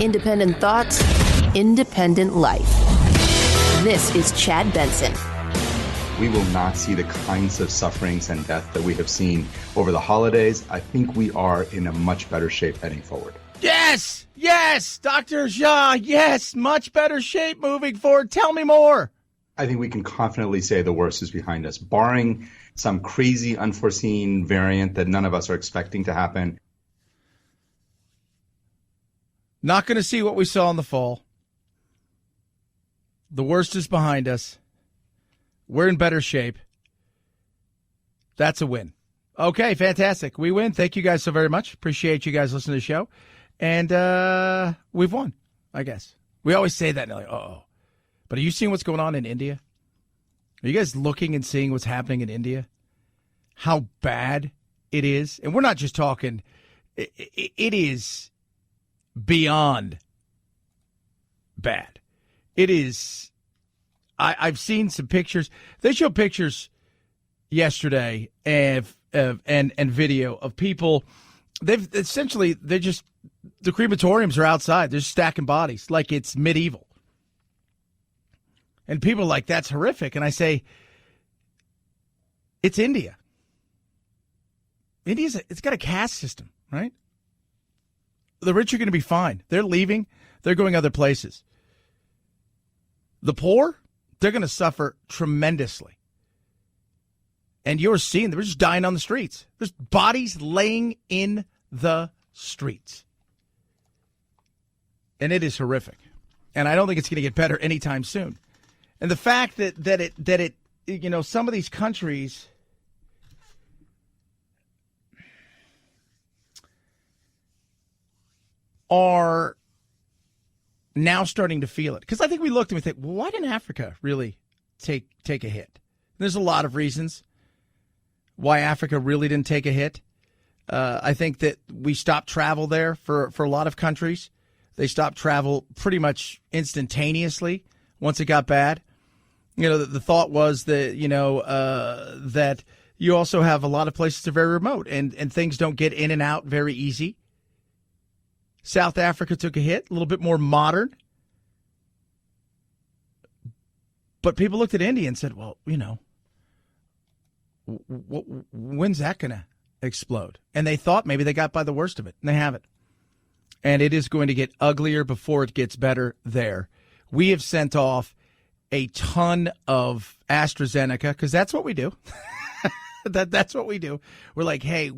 Independent thoughts, independent life. This is Chad Benson. We will not see the kinds of sufferings and death that we have seen over the holidays. I think we are in a much better shape heading forward. Yes, Dr. Jha, yes, much better shape moving forward. Tell me more. I think we can confidently say the worst is behind us, barring some crazy unforeseen variant that none of us are expecting to happen. Not going to see what we saw in the fall. The worst is behind us. We're in better shape. That's a win. Okay, fantastic. We win. Thank you guys so very much. Appreciate you guys listening to the show. And we've won, I guess. We always say that, and like, uh-oh. But are you seeing what's going on in India? Are you guys looking and seeing what's happening in India? How bad it is? And we're not just talking, it is beyond bad. It is, I've seen some pictures. They showed pictures yesterday and video of people. They're just, the crematoriums are outside. They're stacking bodies like it's medieval. And people are like, that's horrific. And I say, it's India. It's got a caste system, right? The rich are going to be fine. They're leaving. They're going other places. The poor, they're going to suffer tremendously. And you're seeing, they're just dying on the streets. There's bodies laying in the streets. And it is horrific. And I don't think it's going to get better anytime soon. And the fact that it some of these countries are now starting to feel it. Because I think we looked and we think, well, why didn't Africa really take a hit? There's a lot of reasons why Africa really didn't take a hit. I think that we stopped travel there for a lot of countries. They stopped travel pretty much instantaneously once it got bad. The thought was that, that you also have a lot of places that are very remote and things don't get in and out very easy. South Africa took a hit, a little bit more modern. But people looked at India and said, well, when's that going to explode? And they thought maybe they got by the worst of it, and they haven't. And it is going to get uglier before it gets better there. We have sent off a ton of AstraZeneca, because that's what we do. That's what we do. We're like, hey,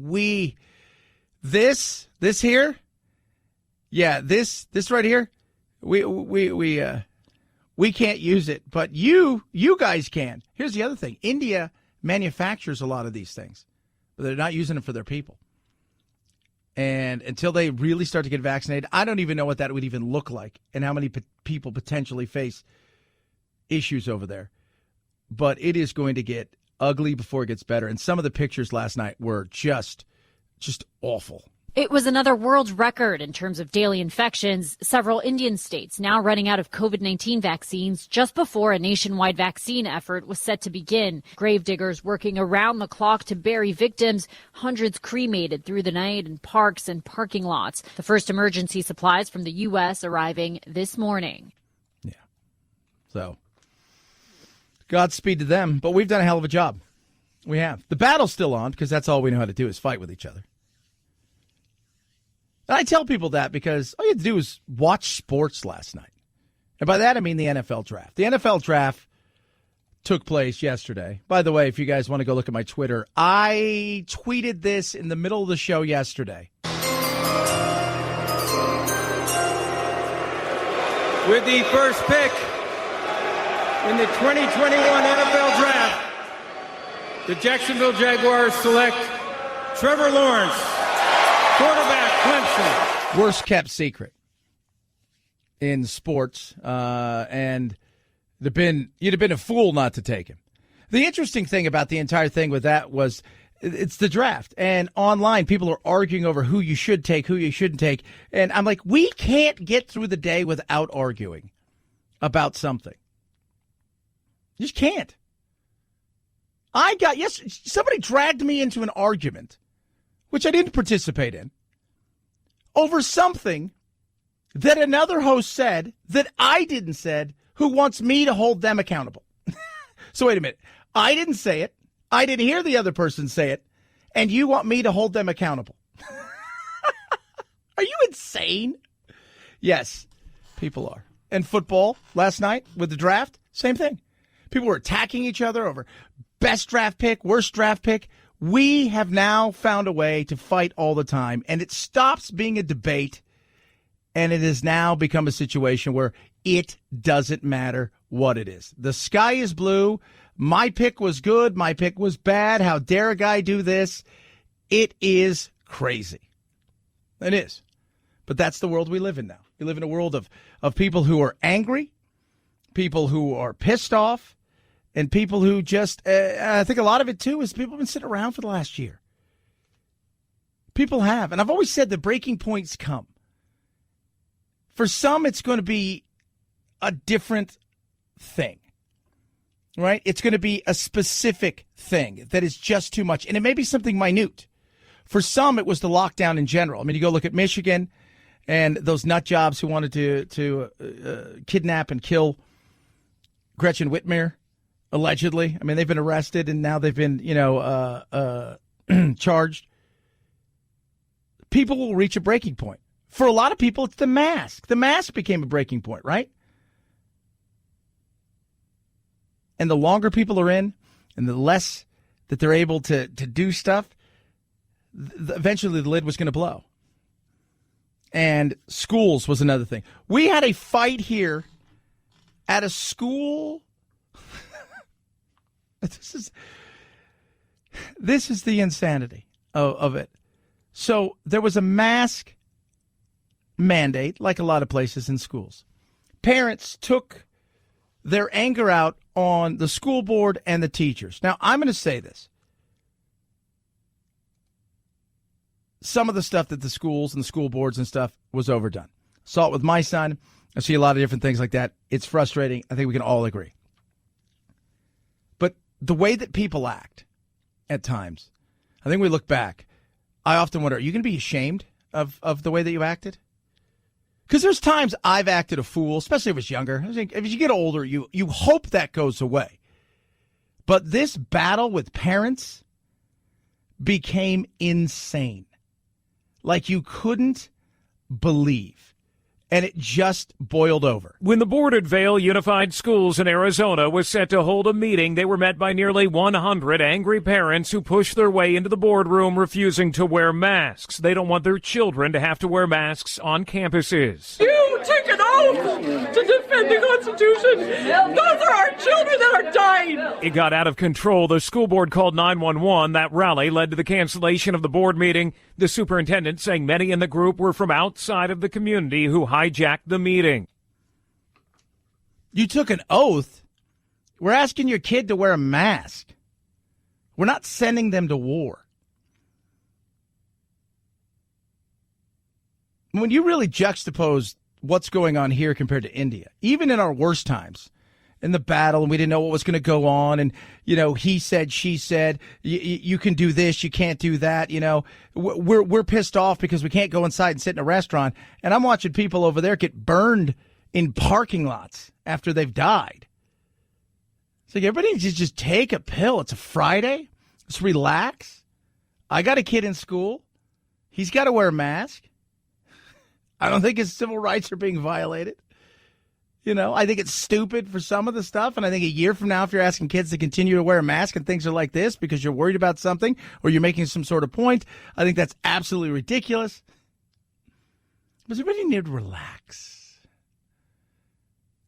this here, yeah, this right here, we can't use it, but you guys can. Here's the other thing: India manufactures a lot of these things, but they're not using them for their people. And until they really start to get vaccinated, I don't even know what that would even look like and how many people potentially face issues over there. But it is going to get ugly before it gets better. And some of the pictures last night were just awful. It was another world record in terms of daily infections. Several Indian states now running out of COVID-19 vaccines just before a nationwide vaccine effort was set to begin. Gravediggers working around the clock to bury victims, hundreds cremated through the night in parks and parking lots. The first emergency supplies from the U.S. arriving this morning. Yeah. So, Godspeed to them. But we've done a hell of a job. We have. The battle's still on because that's all we know how to do is fight with each other. And I tell people that because all you had to do was watch sports last night. And by that, I mean the NFL draft. The NFL draft took place yesterday. By the way, if you guys want to go look at my Twitter, I tweeted this in the middle of the show yesterday. With the first pick in the 2021 NFL draft, the Jacksonville Jaguars select Trevor Lawrence, quarterback, Clemson. Worst kept secret in sports, and you'd have been a fool not to take him. The interesting thing about the entire thing with that was it's the draft, and online people are arguing over who you should take, who you shouldn't take, and I'm like, we can't get through the day without arguing about something. You just can't. Somebody dragged me into an argument, which I didn't participate in, over something that another host said that I didn't said who wants me to hold them accountable. So wait a minute. I didn't say it. I didn't hear the other person say it. And you want me to hold them accountable. Are you insane? Yes, people are. And football last night with the draft, same thing. People were attacking each other over best draft pick, worst draft pick. We have now found a way to fight all the time, and it stops being a debate, and it has now become a situation where it doesn't matter what it is. The sky is blue. My pick was good. My pick was bad. How dare a guy do this? It is crazy. It is. But that's the world we live in now. We live in a world of people who are angry, people who are pissed off, and people who just, I think a lot of it, too, is people have been sitting around for the last year. People have. And I've always said the breaking points come. For some, it's going to be a different thing, right? It's going to be a specific thing that is just too much. And it may be something minute. For some, it was the lockdown in general. I mean, you go look at Michigan and those nut jobs who wanted to kidnap and kill Gretchen Whitmer, allegedly. I mean, they've been arrested and now they've been, charged. People will reach a breaking point. For a lot of people, it's the mask. The mask became a breaking point, right? And the longer people are in and the less that they're able to do stuff, eventually the lid was going to blow. And schools was another thing. We had a fight here at a school. This is the insanity of it. So there was a mask mandate, like a lot of places in schools. Parents took their anger out on the school board and the teachers. Now, I'm going to say this. Some of the stuff that the schools and the school boards and stuff was overdone. Saw it with my son. I see a lot of different things like that. It's frustrating. I think we can all agree. But the way that people act at times, I think we look back, I often wonder, are you going to be ashamed of the way that you acted? Because there's times I've acted a fool, especially if I was younger. I think as you get older, you hope that goes away. But this battle with parents became insane. Like you couldn't believe. And it just boiled over. When the board at Vail Unified Schools in Arizona was set to hold a meeting, they were met by nearly 100 angry parents who pushed their way into the boardroom refusing to wear masks. They don't want their children to have to wear masks on campuses. You took an oath to defend the Constitution. Those are our children that are dying. It got out of control. The school board called 911. That rally led to the cancellation of the board meeting. The superintendent saying many in the group were from outside of the community who hijacked the meeting. You took an oath? We're asking your kid to wear a mask. We're not sending them to war. When you really juxtapose what's going on here compared to India, even in our worst times, in the battle, and we didn't know what was going to go on, and, he said, she said, you can do this, you can't do that, we're pissed off because we can't go inside and sit in a restaurant, and I'm watching people over there get burned in parking lots after they've died. It's like everybody needs to just take a pill. It's a Friday. Let's relax. I got a kid in school. He's got to wear a mask. I don't think his civil rights are being violated. I think it's stupid for some of the stuff. And I think a year from now, if you're asking kids to continue to wear a mask and things are like this because you're worried about something or you're making some sort of point, I think that's absolutely ridiculous. But everybody need to relax.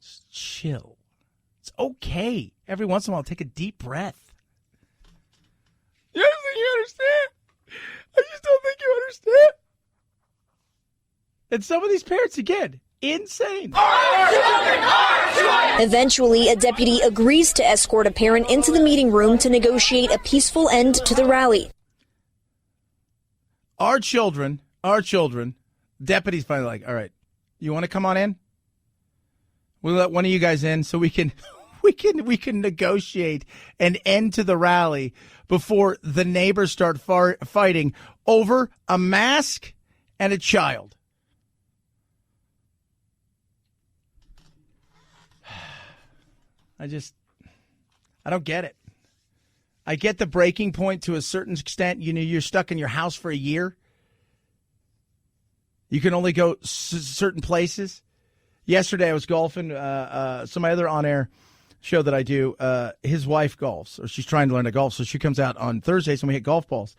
Just chill. It's okay. Every once in a while, take a deep breath. You don't think you understand? I just don't think you understand. And some of these parents, again, insane. Eventually, a deputy agrees to escort a parent into the meeting room to negotiate a peaceful end to the rally. Our children, deputies finally like, all right, you want to come on in? We'll let one of you guys in so we can negotiate an end to the rally before the neighbors start fighting over a mask and a child. I don't get it. I get the breaking point to a certain extent. You know, you're stuck in your house for a year. You can only go certain places. Yesterday I was golfing. So my other on-air show that I do, his wife golfs, or she's trying to learn to golf. So she comes out on Thursdays and we hit golf balls.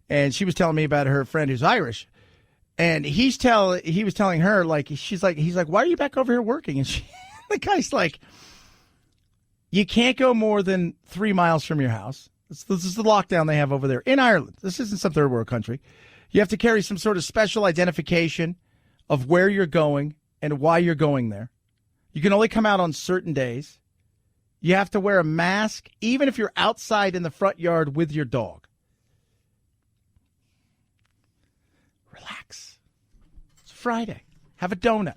And she was telling me about her friend who's Irish. And he was telling her, like, he's like, why are you back over here working? And the guy's like, you can't go more than 3 miles from your house. This is the lockdown they have over there in Ireland. This isn't some third world country. You have to carry some sort of special identification of where you're going and why you're going there. You can only come out on certain days. You have to wear a mask, even if you're outside in the front yard with your dog. Relax. It's Friday. Have a donut.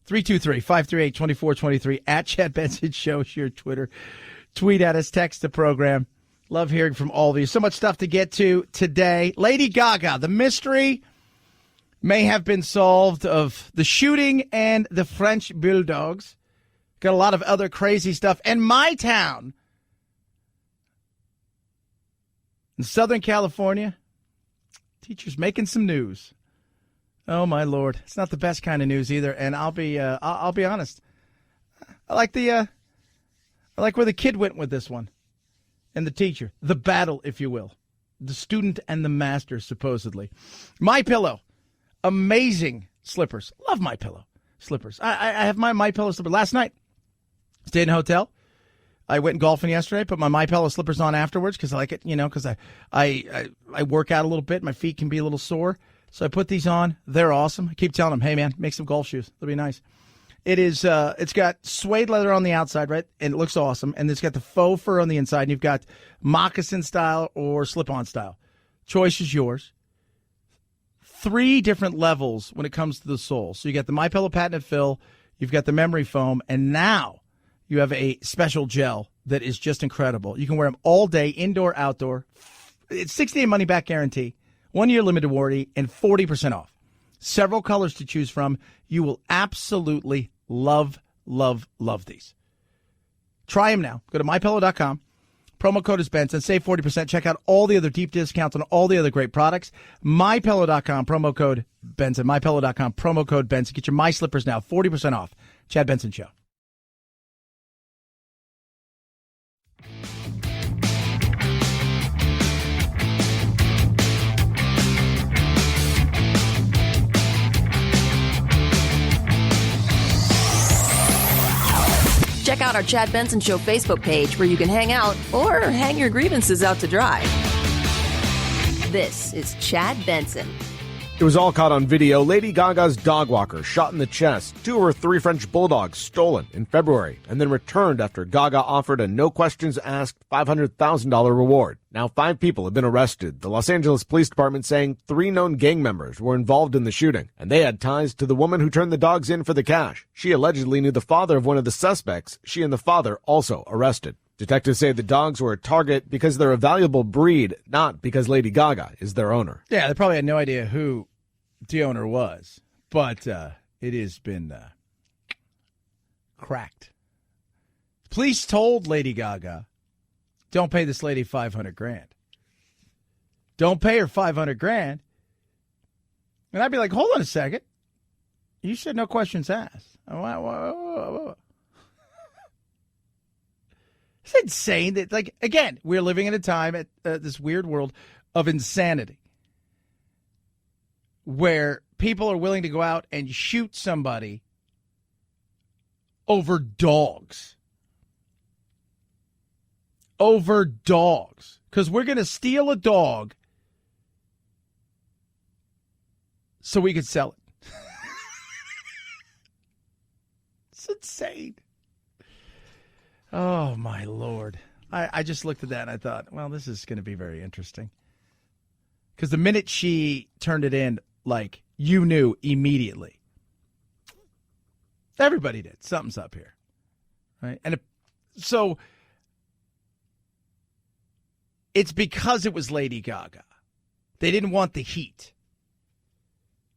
323-538-2423 at Chad Benson Show is your Twitter. Tweet at us, text the program. Love hearing from all of you. So much stuff to get to today. Lady Gaga, the mystery may have been solved of the shooting and the French bulldogs. Got a lot of other crazy stuff. And my town in Southern California, teachers making some news. Oh my Lord, it's not the best kind of news either. And I'll be honest. I like where the kid went with this one, and the teacher, the battle, if you will, the student and the master, supposedly. My Pillow, amazing slippers. Love My Pillow slippers. I have my Pillow slipper. Last night, stayed in a hotel. I went golfing yesterday. Put my Pillow slippers on afterwards because I like it. You know, because I work out a little bit. My feet can be a little sore. So I put these on. They're awesome. I keep telling them, hey, man, make some golf shoes. They'll be nice. It's got suede leather on the outside, right? And it looks awesome. And it's got the faux fur on the inside. And you've got moccasin style or slip-on style. Choice is yours. 3 different levels when it comes to the sole. So you got the My Pillow patented fill. You've got the memory foam. And now you have a special gel that is just incredible. You can wear them all day, indoor, outdoor. It's 60-day money-back guarantee. 1-year limited warranty and 40% off. Several colors to choose from. You will absolutely love, love, love these. Try them now. Go to MyPillow.com. Promo code is Benson. Save 40%. Check out all the other deep discounts on all the other great products. MyPillow.com. Promo code Benson. MyPillow.com. Promo code Benson. Get your My Slippers now. 40% off. Chad Benson Show. Check out our Chad Benson Show Facebook page where you can hang out or hang your grievances out to dry. This is Chad Benson. It was all caught on video. Lady Gaga's dog walker shot in the chest. 2 of her 3 French bulldogs stolen in February and then returned after Gaga offered a no-questions-asked $500,000 reward. Now 5 people have been arrested. The Los Angeles Police Department saying 3 known gang members were involved in the shooting, and they had ties to the woman who turned the dogs in for the cash. She allegedly knew the father of one of the suspects. She and the father also arrested. Detectives say the dogs were a target because they're a valuable breed, not because Lady Gaga is their owner. Yeah, they probably had no idea who the owner was, but it has been cracked. Police told Lady Gaga, don't pay this lady $500,000. Don't pay her $500,000. And I'd be like, hold on a second. You said no questions asked. It's insane that, like, again, we're living in a time at this weird world of insanity where people are willing to go out and shoot somebody over dogs. Over dogs. Because we're going to steal a dog so we could sell it. It's insane. Oh, my Lord. I just looked at that and I thought, well, this is going to be very interesting. Because the minute she turned it in, like, you knew immediately. Everybody did. Something's up here. Right? And so it's because it was Lady Gaga. They didn't want the heat.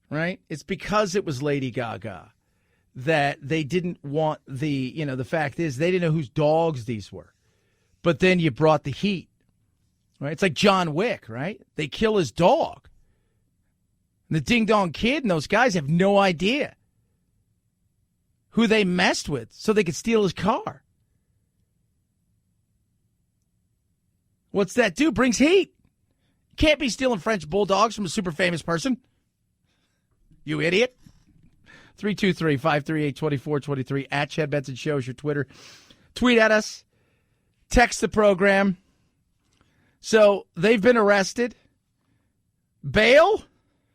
Right? It's because it was Lady Gaga that they didn't want the fact is they didn't know whose dogs these were. But then you brought the heat, right? It's like John Wick, right? They kill his dog. And the Ding Dong Kid and those guys have no idea who they messed with so they could steal his car. What's that do? Brings heat. Can't be stealing French bulldogs from a super famous person. You idiot. 323-538-2423 at Chad Benson Show is your Twitter. Tweet at us. Text the program. So they've been arrested. Bail?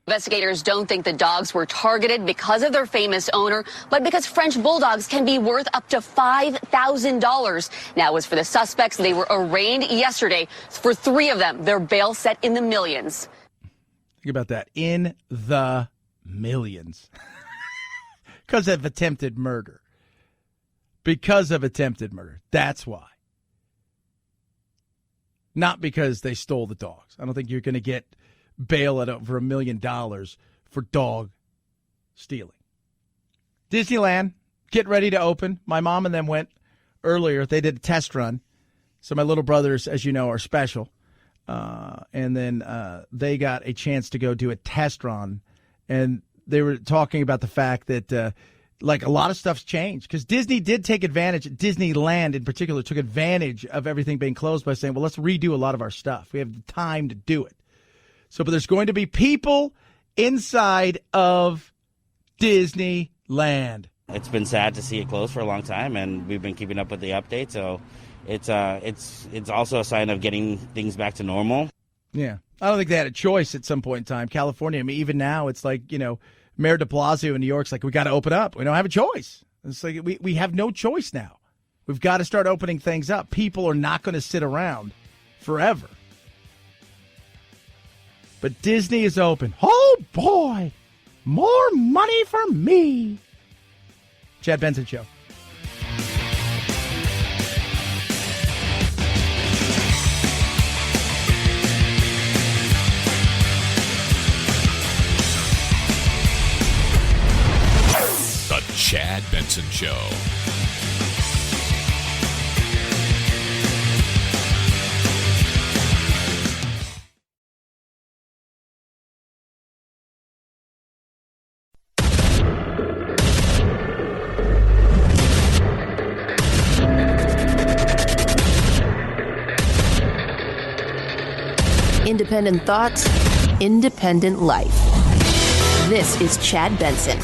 Investigators don't think the dogs were targeted because of their famous owner, but because French bulldogs can be worth up to $5,000. Now, as for the suspects, they were arraigned yesterday. For 3 of them, their bail set in the millions. Think about that. In the millions. Because of attempted murder. Because of attempted murder. That's why. Not because they stole the dogs. I don't think you're going to get bail at over $1 million for dog stealing. Disneyland, get ready to open. My mom and them went earlier. They did a test run. So my little brothers, as you know, are special. And then they got a chance to go do a test run. And they were talking about the fact that, like, a lot of stuff's changed. Because Disney did take advantage, Disneyland in particular, took advantage of everything being closed by saying, well, let's redo a lot of our stuff. We have the time to do it. So, but there's going to be people inside of Disneyland. It's been sad to see it close for a long time, and we've been keeping up with the updates. So it's also a sign of getting things back to normal. Yeah. I don't think they had a choice at some point in time. California, I mean, even now, it's like, Mayor de Blasio in New York's like, we got to open up. We don't have a choice. It's like we have no choice now. We've got to start opening things up. People are not going to sit around forever. But Disney is open. Oh, boy. More money for me. Chad Benson Show. The Chad Benson Show. Independent thoughts, independent life. This is Chad Benson.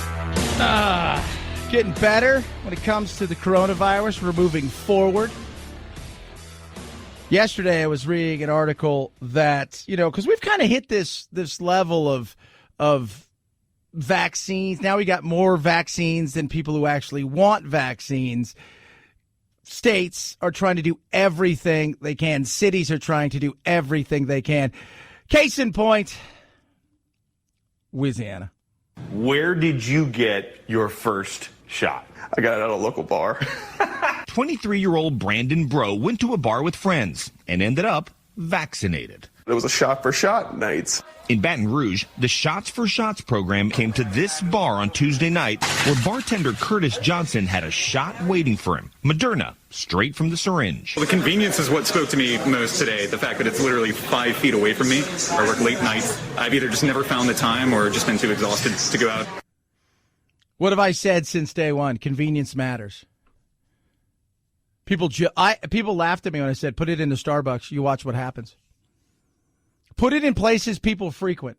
Getting better when it comes to the coronavirus. We're moving forward. Yesterday, I was reading an article that, because we've kind of hit this level of vaccines. Now we got more vaccines than people who actually want vaccines. States are trying to do everything they can. Cities are trying to do everything they can. Case in point, Louisiana. Where did you get your first shot? I got it at a local bar. 23-year-old Brandon Bro went to a bar with friends and ended up vaccinated. It was a shot for shot night. In Baton Rouge, the Shots for Shots program came to this bar on Tuesday night where bartender Curtis Johnson had a shot waiting for him. Moderna, straight from the syringe. Well, the convenience is what spoke to me most today. The fact that it's literally 5 feet away from me. I work late nights. I've either just never found the time or just been too exhausted to go out. What have I said since day one? Convenience matters. People laughed at me when I said, put it into Starbucks. You watch what happens. Put it in places people frequent.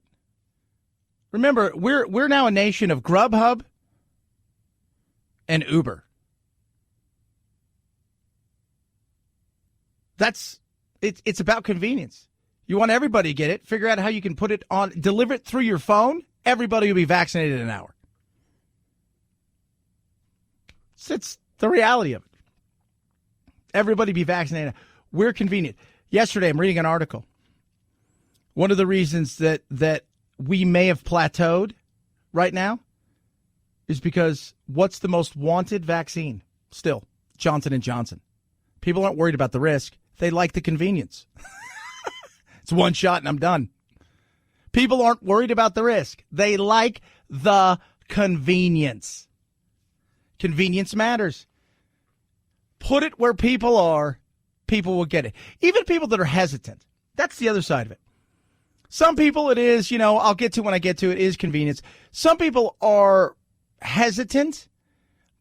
Remember, we're now a nation of Grubhub and Uber. It's about convenience. You want everybody to get it. Figure out how you can put it on, deliver it through your phone. Everybody will be vaccinated in an hour. It's the reality of it. Everybody be vaccinated. We're convenient. Yesterday, I'm reading an article. One of the reasons that we may have plateaued right now is because what's the most wanted vaccine? Still, Johnson & Johnson. People aren't worried about the risk. They like the convenience. It's one shot and I'm done. People aren't worried about the risk. They like the convenience. Convenience matters. Put it where people are, people will get it. Even people that are hesitant. That's the other side of it. Some people it is, I'll get to when I get to it, is convenience. Some people are hesitant,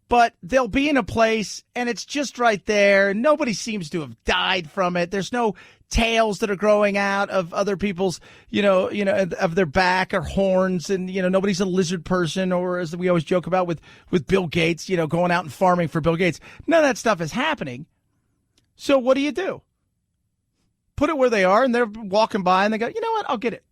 but they'll be in a place and it's just right there. Nobody seems to have died from it. There's no tails that are growing out of other people's, of their back or horns. And, nobody's a lizard person, or as we always joke about with Bill Gates, going out and farming for Bill Gates. None of that stuff is happening. So what do? Put it where they are, and they're walking by, and they go, you know what, I'll get it.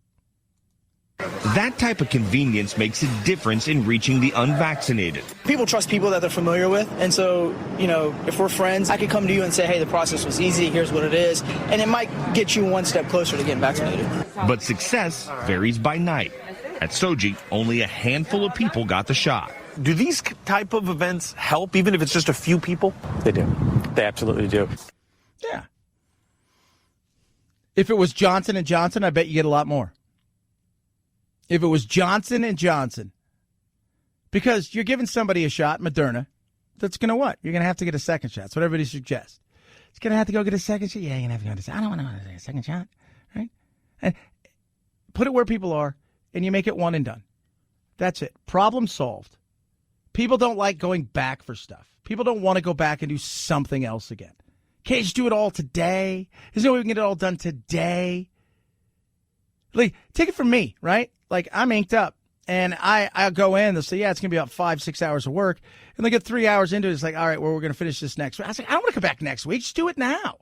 That type of convenience makes a difference in reaching the unvaccinated. People trust people that they're familiar with, and so, if we're friends, I could come to you and say, hey, the process was easy, here's what it is, and it might get you one step closer to getting vaccinated. But success varies by night. At Soji, only a handful of people got the shot. Do these type of events help, even if it's just a few people? They do. They absolutely do. Yeah. If it was Johnson & Johnson, I bet you get a lot more. If it was Johnson & Johnson, because you're giving somebody a shot, Moderna, that's going to what? You're going to have to get a second shot. That's what everybody suggests. It's going to have to go get a second shot. Yeah, you're going to have to go get a second. I don't want to get a second shot, right? And put it where people are, and you make it one and done. That's it. Problem solved. People don't like going back for stuff. People don't want to go back and do something else again. Can't you just do it all today? There's no way we can get it all done today. Like, take it from me, right? Like, I'm inked up, and I'll go in, they'll say, yeah, it's going to be about 5-6 hours of work, and they get 3 hours into it, it's like, all right, well, we're going to finish this next week. I was like, I don't want to come back next week, just do it now.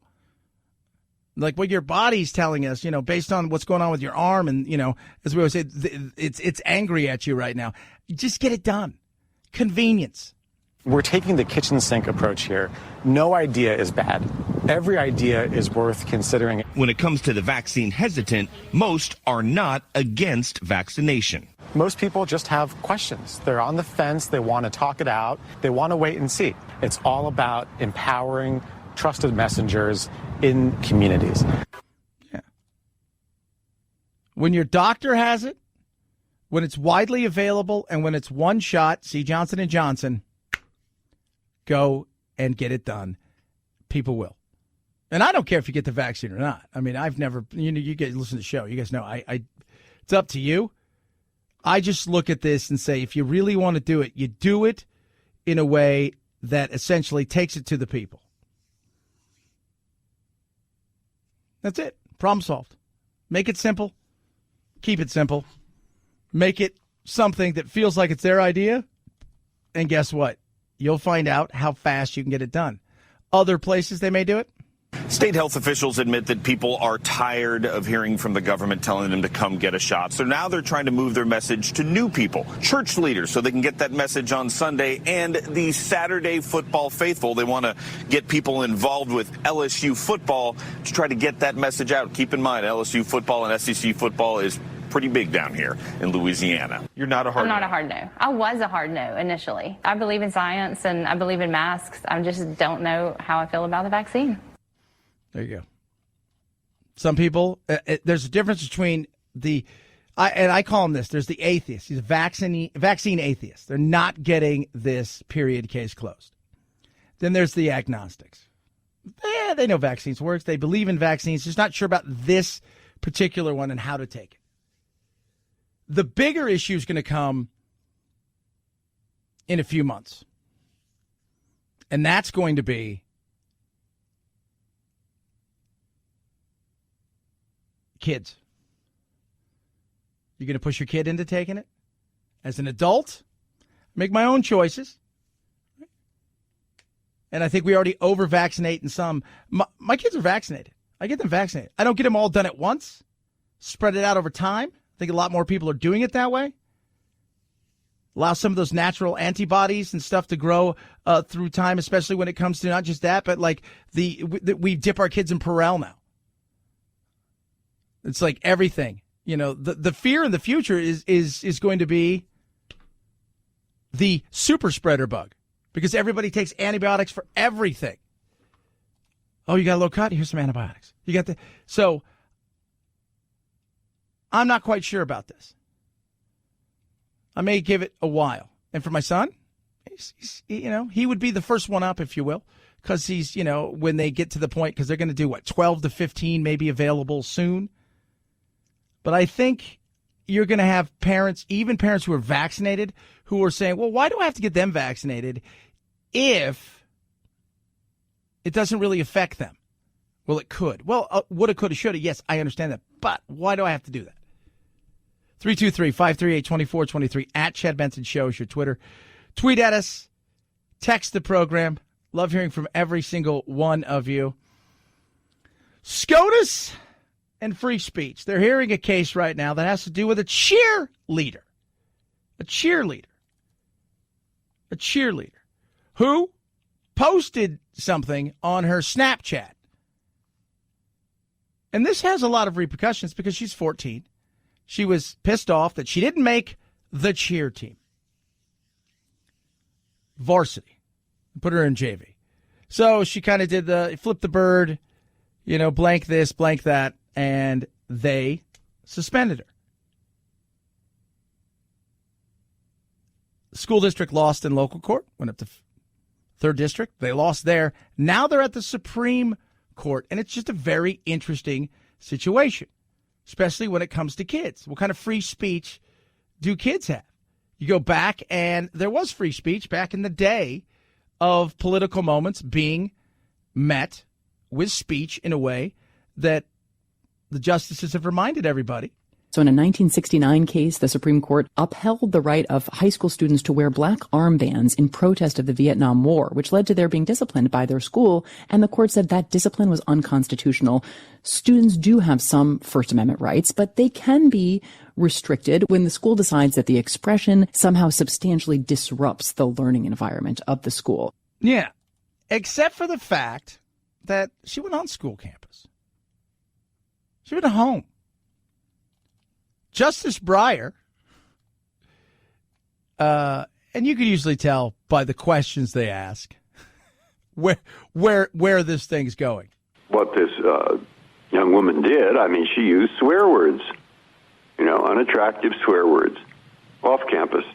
Like what your body's telling us, based on what's going on with your arm, and, as we always say, it's angry at you right now. Just get it done. Convenience. We're taking the kitchen sink approach here. No idea is bad. Every idea is worth considering. When it comes to the vaccine hesitant, most are not against vaccination. Most people just have questions. They're on the fence. They want to talk it out. They want to wait and see. It's all about empowering trusted messengers in communities. Yeah. When your doctor has it, when it's widely available, and when it's one shot, see Johnson & Johnson, go and get it done. People will. And I don't care if you get the vaccine or not. I mean, I've never, you guys listen to the show. You guys know, it's up to you. I just look at this and say, if you really want to do it, you do it in a way that essentially takes it to the people. That's it. Problem solved. Make it simple. Keep it simple. Make it something that feels like it's their idea. And guess what? You'll find out how fast you can get it done. Other places they may do it. State health officials admit that people are tired of hearing from the government telling them to come get a shot. So now they're trying to move their message to new people, church leaders, so they can get that message on Sunday, and the Saturday football faithful. They want to get people involved with LSU football to try to get that message out. Keep in mind, LSU football and SEC football is pretty big down here in Louisiana. You're not a hard no. I'm not a hard no. I was a hard no initially. I believe in science and I believe in masks. I just don't know how I feel about the vaccine. There you go. Some people, there's a difference between I call him this, there's the atheist. He's a vaccine atheist. They're not getting this, period, case closed. Then there's the agnostics. Yeah, they know vaccines works. They believe in vaccines, just not sure about this particular one and how to take it. The bigger issue is going to come in a few months. And that's going to be kids. You're going to push your kid into taking it? As an adult, make my own choices. And I think we already over-vaccinate in some. My kids are vaccinated. I get them vaccinated. I don't get them all done at once. Spread it out over time. I think a lot more people are doing it that way. Allow some of those natural antibodies and stuff to grow through time, especially when it comes to not just that, but like we dip our kids in Purell now. It's like everything. You know, the fear in the future is going to be the super spreader bug because everybody takes antibiotics for everything. Oh, you got a low cut? Here's some antibiotics. You got the so. I'm not quite sure about this. I may give it a while. And for my son, he would be the first one up, if you will, because he's, when they get to the point, because they're going to do 12 to 15 maybe available soon. But I think you're going to have parents, even parents who are vaccinated, who are saying, well, why do I have to get them vaccinated if it doesn't really affect them? Well, it could. Well, woulda, coulda, shoulda. Yes, I understand that. But why do I have to do that? 323-538-2423 at Chad Benson Show is your Twitter. Tweet at us. Text the program. Love hearing from every single one of you. SCOTUS and free speech. They're hearing a case right now that has to do with a cheerleader. A cheerleader who posted something on her Snapchat. And this has a lot of repercussions because she's 14. She was pissed off that she didn't make the cheer team. Varsity. Put her in JV. So she kind of did flip the bird, blank this, blank that, and they suspended her. The school district lost in local court, went up to 3rd District. They lost there. Now they're at the Supreme Court, and it's just a very interesting situation, especially when it comes to kids. What kind of free speech do kids have? You go back, and there was free speech back in the day of political moments being met with speech in a way that the justices have reminded everybody. So in a 1969 case, the Supreme Court upheld the right of high school students to wear black armbands in protest of the Vietnam War, which led to their being disciplined by their school. And the court said that discipline was unconstitutional. Students do have some First Amendment rights, but they can be restricted when the school decides that the expression somehow substantially disrupts the learning environment of the school. Yeah, except for the fact that she went on school campus. She went home. Justice Breyer, and you can usually tell by the questions they ask where this thing's going. What this young woman did, she used swear words, unattractive swear words off campus.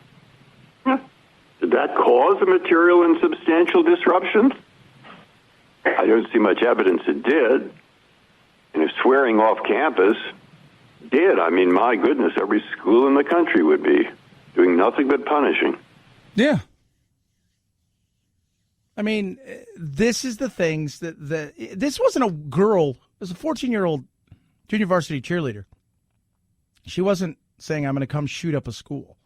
Did that cause a material and substantial disruption? I don't see much evidence it did. And if swearing off campus did, my goodness, every school in the country would be doing nothing but punishing. Yeah. This is the things that this wasn't a girl. It was a 14-year-old junior varsity cheerleader. She wasn't saying, I'm going to come shoot up a school.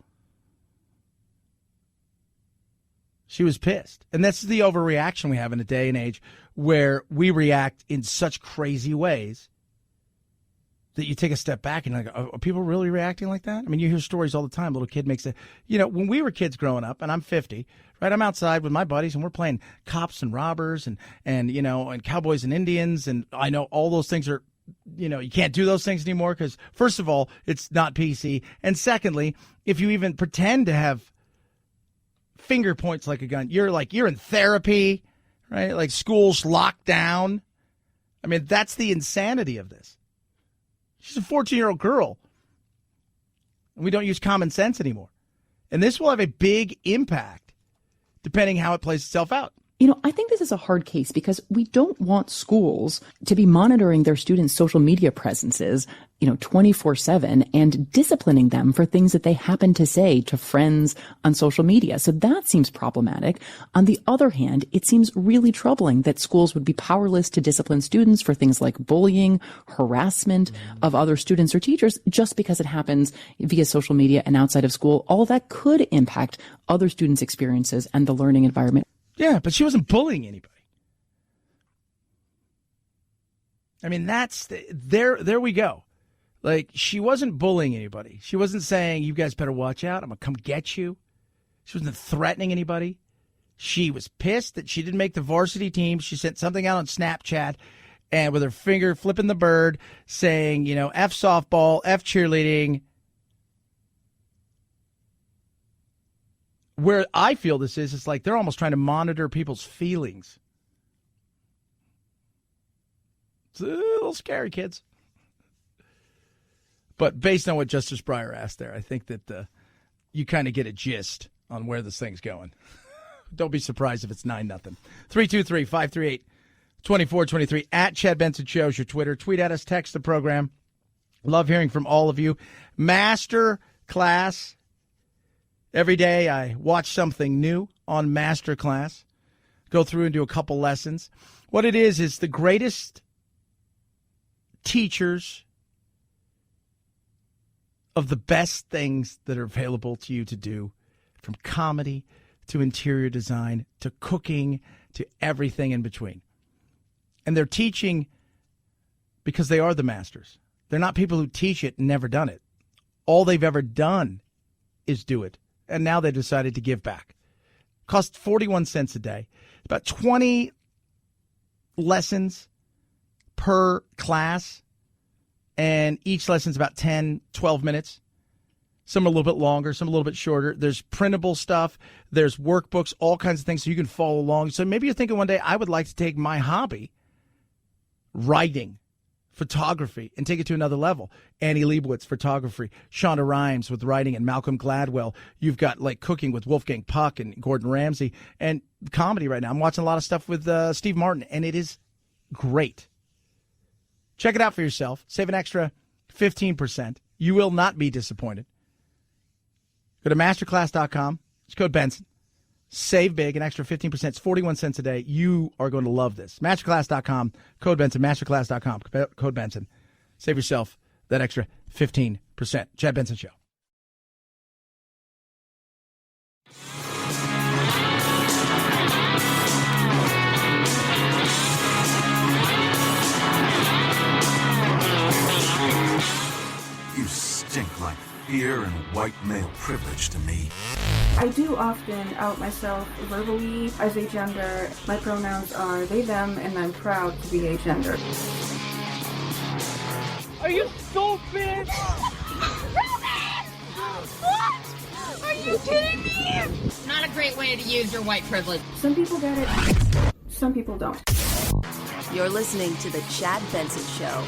She was pissed. And that's the overreaction we have in a day and age where we react in such crazy ways that you take a step back and are people really reacting like that? You hear stories all the time. Little kid makes when we were kids growing up, and I'm 50, right? I'm outside with my buddies and we're playing cops and robbers and cowboys and Indians. And I know all those things are, you can't do those things anymore because first of all, it's not PC. And secondly, if you even pretend to have finger points like a gun, you're in therapy, right? Like school's locked down. That's the insanity of this. She's a 14-year-old girl. And we don't use common sense anymore. And this will have a big impact depending how it plays itself out. I think this is a hard case because we don't want schools to be monitoring their students' social media presences, 24/7 and disciplining them for things that they happen to say to friends on social media. So that seems problematic. On the other hand, it seems really troubling that schools would be powerless to discipline students for things like bullying, harassment of other students or teachers just because it happens via social media and outside of school. All that could impact other students' experiences and the learning environment. Yeah, but she wasn't bullying anybody. There we go. She wasn't bullying anybody. She wasn't saying, you guys better watch out. I'm going to come get you. She wasn't threatening anybody. She was pissed that she didn't make the varsity team. She sent something out on Snapchat and with her finger flipping the bird saying, F softball, F cheerleading. Where I feel this is, it's like they're almost trying to monitor people's feelings. It's a little scary, kids. But based on what Justice Breyer asked there, I think that you kind of get a gist on where this thing's going. Don't be surprised if it's 9-0. 323-538-2423. At Chad Benson Show is your Twitter. Tweet at us, text the program. Love hearing from all of you. Master class. Every day I watch something new on Master Class. Go through and do a couple lessons. What it is the greatest teachers of the best things that are available to you to do, from comedy to interior design to cooking to everything in between. And they're teaching because they are the masters. They're not people who teach it and never done it. All they've ever done is do it. And now they decided to give back. Costs 41 cents a day. About 20 lessons per class. And each lesson's about 10, 12 minutes. Some are a little bit longer, some a little bit shorter. There's printable stuff. There's workbooks, all kinds of things so you can follow along. So maybe you're thinking one day, I would like to take my hobby, writing, photography, and take it to another level. Annie Leibovitz, photography. Shonda Rhimes with writing, and Malcolm Gladwell. You've got like cooking with Wolfgang Puck and Gordon Ramsay, and comedy right now. I'm watching a lot of stuff with Steve Martin, and it is great. Check it out for yourself. Save an extra 15%. You will not be disappointed. Go to masterclass.com. It's code Benson. Save big, an extra 15%. It's 41 cents a day. You are going to love this. Masterclass.com, code Benson. Masterclass.com, code Benson. Save yourself that extra 15%. Chad Benson Show. You stink like fear and white male privilege to me. I do often out myself verbally as a gender. My pronouns are they, them, and I'm proud to be a gender. Are you stupid? What? Are you kidding me? Not a great way to use your white privilege. Some people get it, some people don't. You're listening to The Chad Benson Show.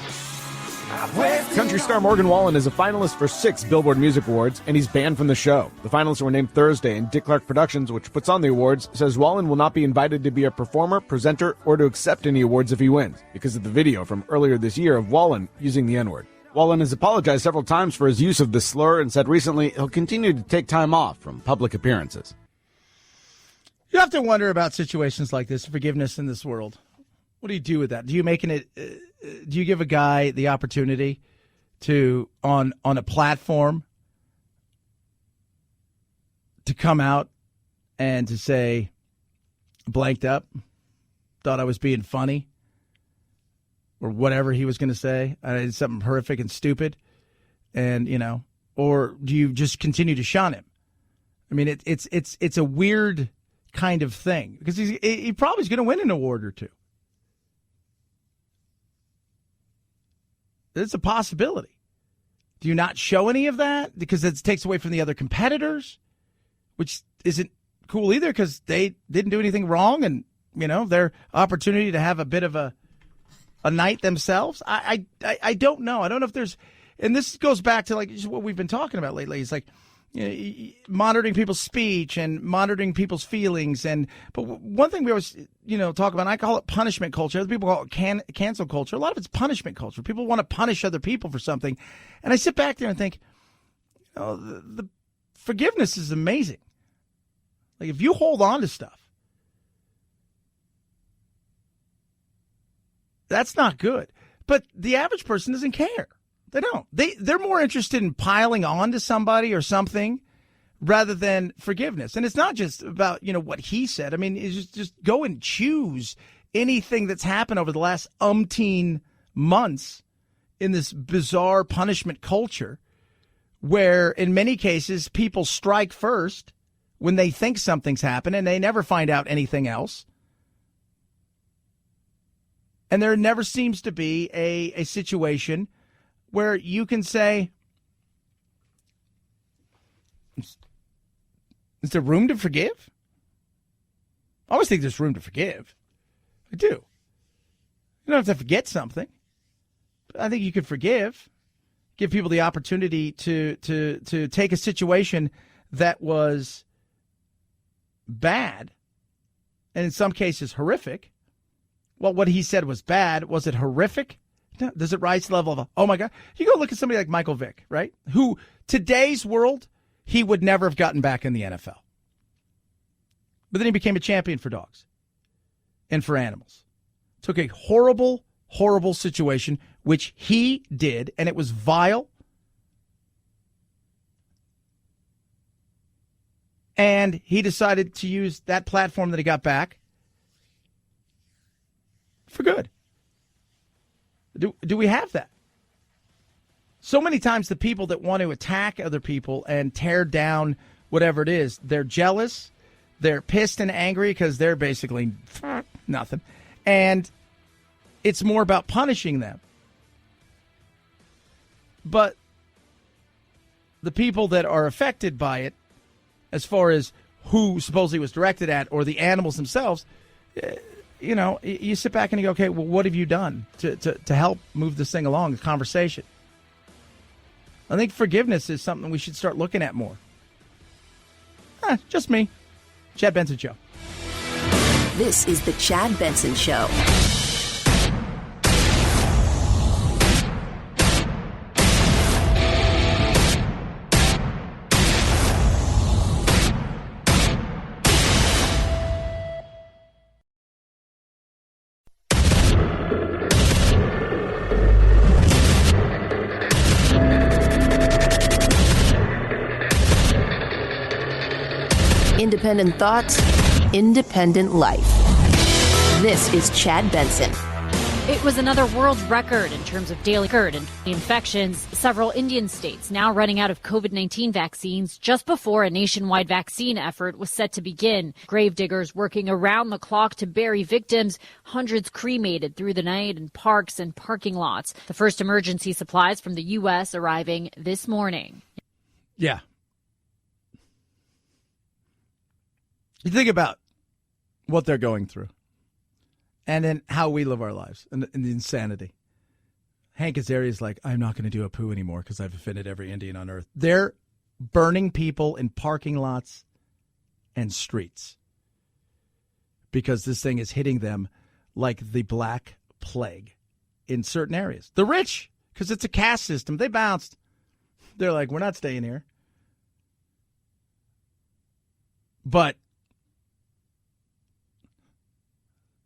Country star Morgan Wallen is a finalist for 6 Billboard Music Awards, and he's banned from the show. The finalists were named Thursday, and Dick Clark Productions, which puts on the awards, says Wallen will not be invited to be a performer, presenter, or to accept any awards if he wins, because of the video from earlier this year of Wallen using the N-word. Wallen has apologized several times for his use of the slur and said recently he'll continue to take time off from public appearances. You have to wonder about situations like this, forgiveness in this world. What do you do with that? Do you do you give a guy the opportunity to, on a platform, to come out and to say, blanked up, thought I was being funny, or whatever he was going to say, I did something horrific and stupid, and, or do you just continue to shun him? I mean, it's a weird kind of thing, because he probably is going to win an award or two. It's a possibility. Do you not show any of that? Because it takes away from the other competitors, which isn't cool either, because they didn't do anything wrong, and, their opportunity to have a bit of a night themselves. I don't know. I don't know if there's, and this goes back to like what we've been talking about lately. It's like, monitoring people's speech and monitoring people's feelings. But one thing we always, talk about, I call it punishment culture. Other people call it cancel culture. A lot of it's punishment culture. People want to punish other people for something. And I sit back there and think, the forgiveness is amazing. Like, if you hold on to stuff, that's not good. But the average person doesn't care. They don't. They're more interested in piling on to somebody or something rather than forgiveness. And it's not just about, what he said. I mean, it's just go and choose anything that's happened over the last umpteen months in this bizarre punishment culture where, in many cases, people strike first when they think something's happened and they never find out anything else. And there never seems to be a situation where you can say, is there room to forgive? I always think there's room to forgive. I do. You don't have to forget something. But I think you could forgive. Give people the opportunity to take a situation that was bad and in some cases horrific. Well, what he said was bad. Was it horrific? No. Does it rise to the level of, oh my God? You go look at somebody like Michael Vick, right? Who, today's world, he would never have gotten back in the NFL. But then he became a champion for dogs and for animals. Took a horrible, horrible situation, which he did, and it was vile. And he decided to use that platform that he got back for good. Do we have that? So many times the people that want to attack other people and tear down whatever it is, they're jealous, they're pissed and angry because they're basically nothing. And it's more about punishing them. But the people that are affected by it, as far as who supposedly was directed at or the animals themselves, you know, you sit back and you go, okay, well, what have you done to help move this thing along, the conversation? I think forgiveness is something we should start looking at more. Just me. Chad Benson Show. This is the Chad Benson Show. Independent thoughts, independent life. This is Chad Benson. It was another world record in terms of daily infections. Several Indian states now running out of COVID-19 vaccines just before a nationwide vaccine effort was set to begin. Gravediggers working around the clock to bury victims, hundreds cremated through the night in parks and parking lots. The first emergency supplies from the U.S. arriving this morning. Yeah. You think about what they're going through and then how we live our lives and the insanity. Hank Azaria's like, I'm not going to do a poo anymore because I've offended every Indian on earth. They're burning people in parking lots and streets because this thing is hitting them like the Black Plague in certain areas. The rich, because it's a caste system, they bounced. They're like, we're not staying here. But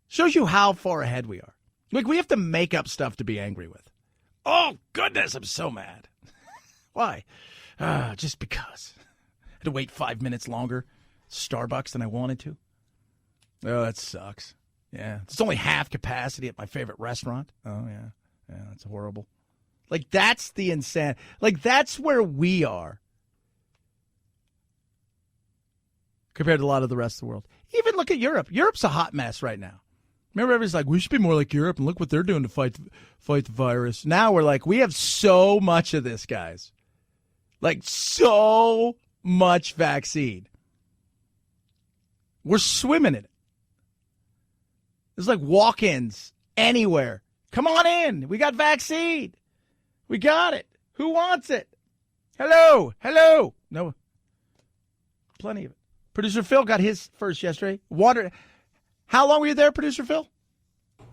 shows you how far ahead we are. Like, we have to make up stuff to be angry with. Oh, goodness, I'm so mad. Why? Just because. I had to wait 5 minutes longer at Starbucks than I wanted to. Oh, that sucks. Yeah. It's only half capacity at my favorite restaurant. Oh, yeah. Yeah, that's horrible. Like, that's the insanity. Like, that's where we are compared to a lot of the rest of the world. Even look at Europe. Europe's a hot mess right now. Remember, everybody's like, we should be more like Europe, and look what they're doing to fight the virus. Now we're like, we have so much of this, guys. Like, so much vaccine. We're swimming in it. It's like walk-ins anywhere. Come on in. We got vaccine. We got it. Who wants it? Hello. Hello. No. Plenty of it. Producer Phil got his first yesterday. Water. How long were you there, Producer Phil?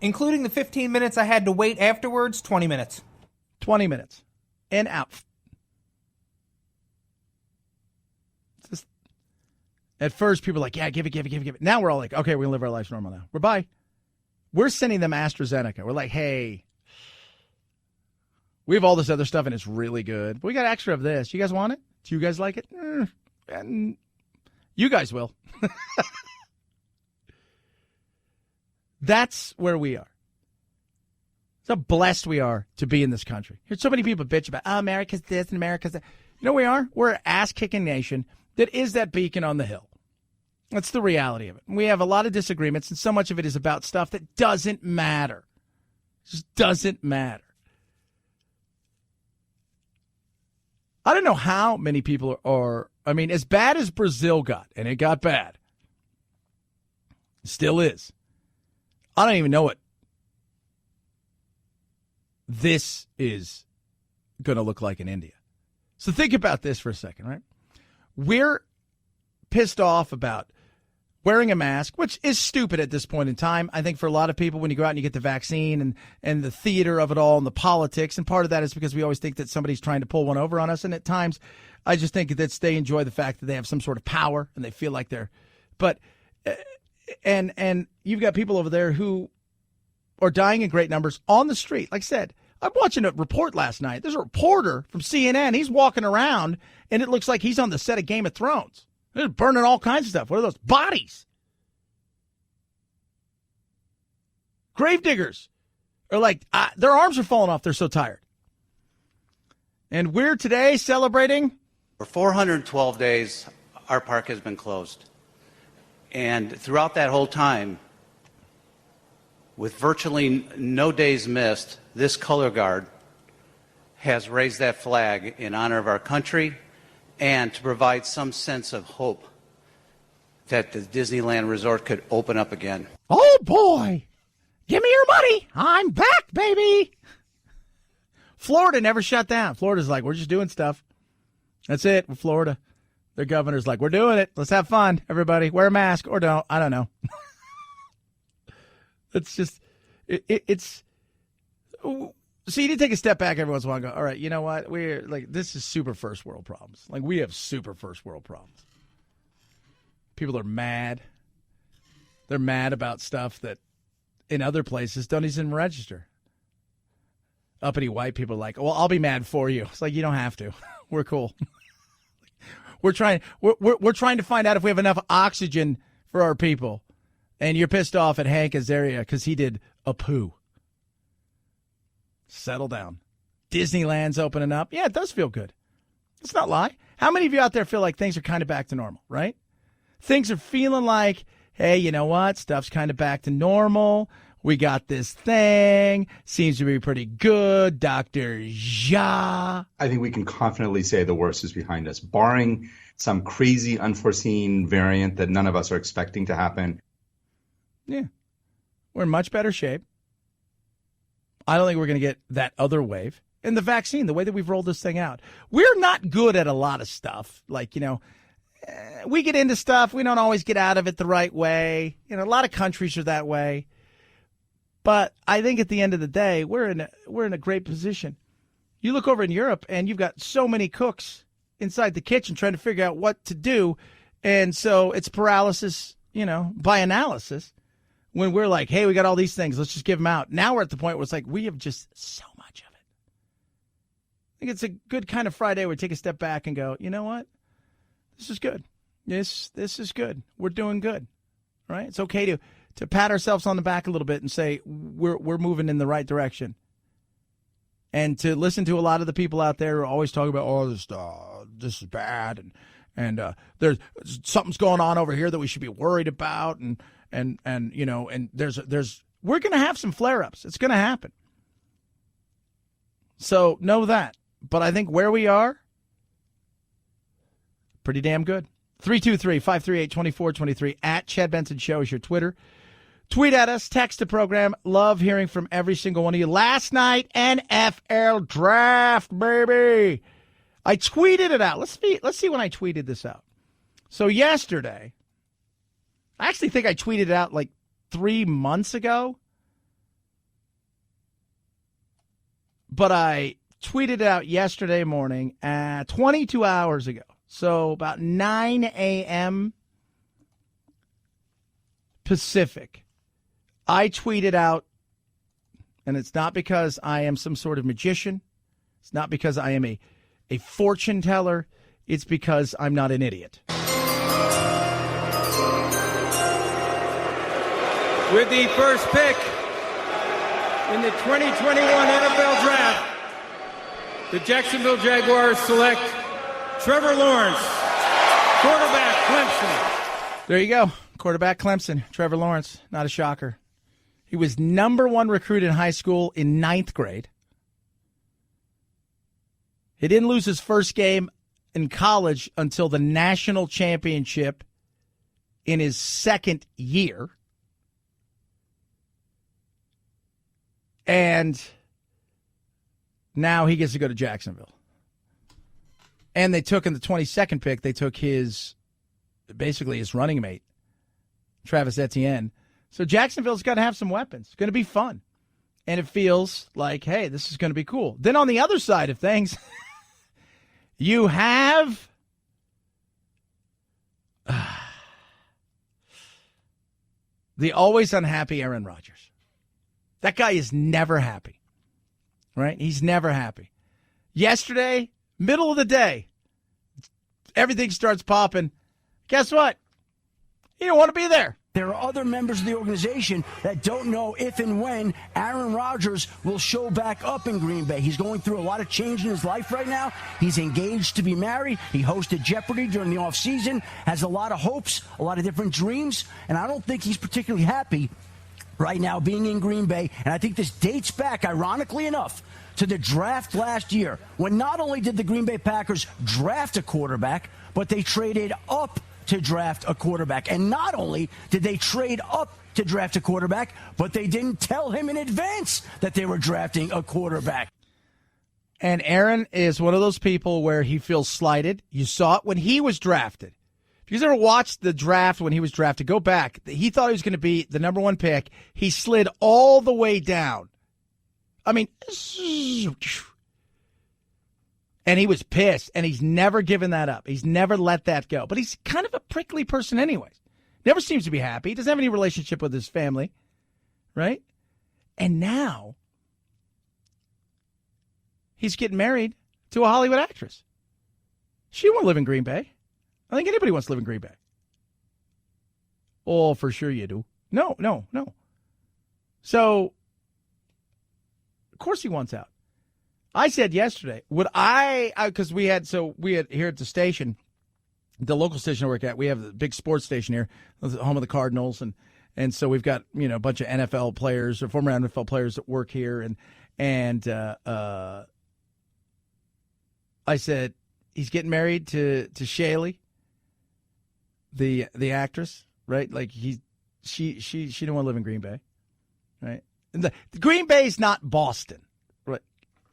Including the 15 minutes I had to wait afterwards, 20 minutes. 20 minutes. And out. Just, at first, people were like, yeah, give it. Now we're all like, okay, we're going to live our lives normal now. Bye. We're sending them AstraZeneca. We're like, hey, we have all this other stuff, and it's really good. But we got extra of this. You guys want it? Do you guys like it? And you guys will. That's where we are. So blessed we are to be in this country. Here's so many people bitch about, oh, America's this and America's that. You know what we are? We're an ass-kicking nation that is that beacon on the hill. That's the reality of it. We have a lot of disagreements, and so much of it is about stuff that doesn't matter. It just doesn't matter. I don't know how many people are, I mean, as bad as Brazil got, and it got bad, it still is. I don't even know what this is going to look like in India. So think about this for a second, right? We're pissed off about wearing a mask, which is stupid at this point in time. I think for a lot of people, when you go out and you get the vaccine and the theater of it all and the politics, and part of that is because we always think that somebody's trying to pull one over on us. And at times, I just think that they enjoy the fact that they have some sort of power and they feel like they're, but, and you've got people over there who are dying in great numbers on the street. Like I said, I'm watching a report last night. There's a reporter from CNN. He's walking around and it looks like he's on the set of Game of Thrones. They're burning all kinds of stuff. What are those? Bodies. Gravediggers are like, their arms are falling off. They're so tired. And we're today celebrating. For 412 days, our park has been closed. And throughout that whole time, with virtually no days missed, this color guard has raised that flag in honor of our country and to provide some sense of hope that the Disneyland resort could open up again. Oh, boy. Give me your money. I'm back, baby. Florida never shut down. Florida's like, we're just doing stuff. That's it. We're Florida. Their governor's like, we're doing it. Let's have fun, everybody. Wear a mask or don't. I don't know. It's just, it's, so you need to take a step back every once in a while and go, all right, you know what? We're like, this is super first world problems. Like, we have super first world problems. People are mad. They're mad about stuff that in other places don't even register. Uppity white people are like, well, I'll be mad for you. It's like, you don't have to. We're cool. We're trying to find out if we have enough oxygen for our people. And you're pissed off at Hank Azaria because he did a poo. Settle down. Disneyland's opening up. Yeah, it does feel good. Let's not lie. How many of you out there feel like things are kind of back to normal, right? Things are feeling like, hey, you know what? Stuff's kind of back to normal. We got this thing. Seems to be pretty good. Dr. Ja. I think we can confidently say the worst is behind us, barring some crazy unforeseen variant that none of us are expecting to happen. Yeah. We're in much better shape. I don't think we're going to get that other wave. And the vaccine, the way that we've rolled this thing out, we're not good at a lot of stuff. Like, we get into stuff. We don't always get out of it the right way. A lot of countries are that way. But I think at the end of the day, we're in a great position. You look over in Europe and you've got so many cooks inside the kitchen trying to figure out what to do. And so it's paralysis, by analysis. When we're like, hey, we got all these things, let's just give them out. Now we're at the point where it's like, we have just so much of it. I think it's a good kind of Friday where we take a step back and go, you know what? This is good. This is good. We're doing good, right? It's okay to pat ourselves on the back a little bit and say we're moving in the right direction. And to listen to a lot of the people out there who are always talking about, oh, this is bad, and there's something's going on over here that we should be worried about, and there's we're going to have some flare-ups. It's going to happen. So know that. But I think where we are, pretty damn good. 323-538-2423 at Chad Benson Show is your Twitter. Tweet at us, text the program. Love hearing from every single one of you. Last night, NFL draft, baby. I tweeted it out. Let's see when I tweeted this out. So yesterday, I actually think I tweeted it out like 3 months ago. But I tweeted it out yesterday morning at 22 hours ago. So about 9 a.m. Pacific. I tweeted out, and it's not because I am some sort of magician. It's not because I am a fortune teller. It's because I'm not an idiot. With the first pick in the 2021 NFL Draft, the Jacksonville Jaguars select Trevor Lawrence, quarterback, Clemson. There you go. Quarterback, Clemson. Trevor Lawrence. Not a shocker. He was number 1 recruit in high school in 9th grade. He didn't lose his first game in college until the national championship in his 2nd year. And now he gets to go to Jacksonville. And they took in the 22nd pick, they took his running mate, Travis Etienne. So Jacksonville's got to have some weapons. It's going to be fun. And it feels like, hey, this is going to be cool. Then on the other side of things, you have the always unhappy Aaron Rodgers. That guy is never happy, right? He's never happy. Yesterday, middle of the day, everything starts popping. Guess what? He don't want to be there. There are other members of the organization that don't know if and when Aaron Rodgers will show back up in Green Bay. He's going through a lot of change in his life right now. He's engaged to be married. He hosted Jeopardy during the offseason, has a lot of hopes, a lot of different dreams, and I don't think he's particularly happy right now being in Green Bay. And I think this dates back, ironically enough, to the draft last year, when not only did the Green Bay Packers draft a quarterback, but they traded up to draft a quarterback. And not only did they trade up to draft a quarterback, but they didn't tell him in advance that they were drafting a quarterback. And Aaron is one of those people where he feels slighted. You saw it when he was drafted. If you've ever watched the draft when he was drafted, go back. He thought he was going to be the number one pick. He slid all the way down. I mean, and he was pissed, and he's never given that up. He's never let that go. But he's kind of a prickly person anyways. Never seems to be happy. He doesn't have any relationship with his family, right? And now he's getting married to a Hollywood actress. She won't live in Green Bay. I think anybody wants to live in Green Bay. Oh, for sure you do. No. So, of course he wants out. I said yesterday, because we had here at the station, the local station I work at, we have the big sports station here, the home of the Cardinals, and so we've got, a bunch of NFL players or former NFL players that work here, and I said he's getting married to Shaylee, the actress, right? Like she didn't want to live in Green Bay, right? And the Green Bay is not Boston.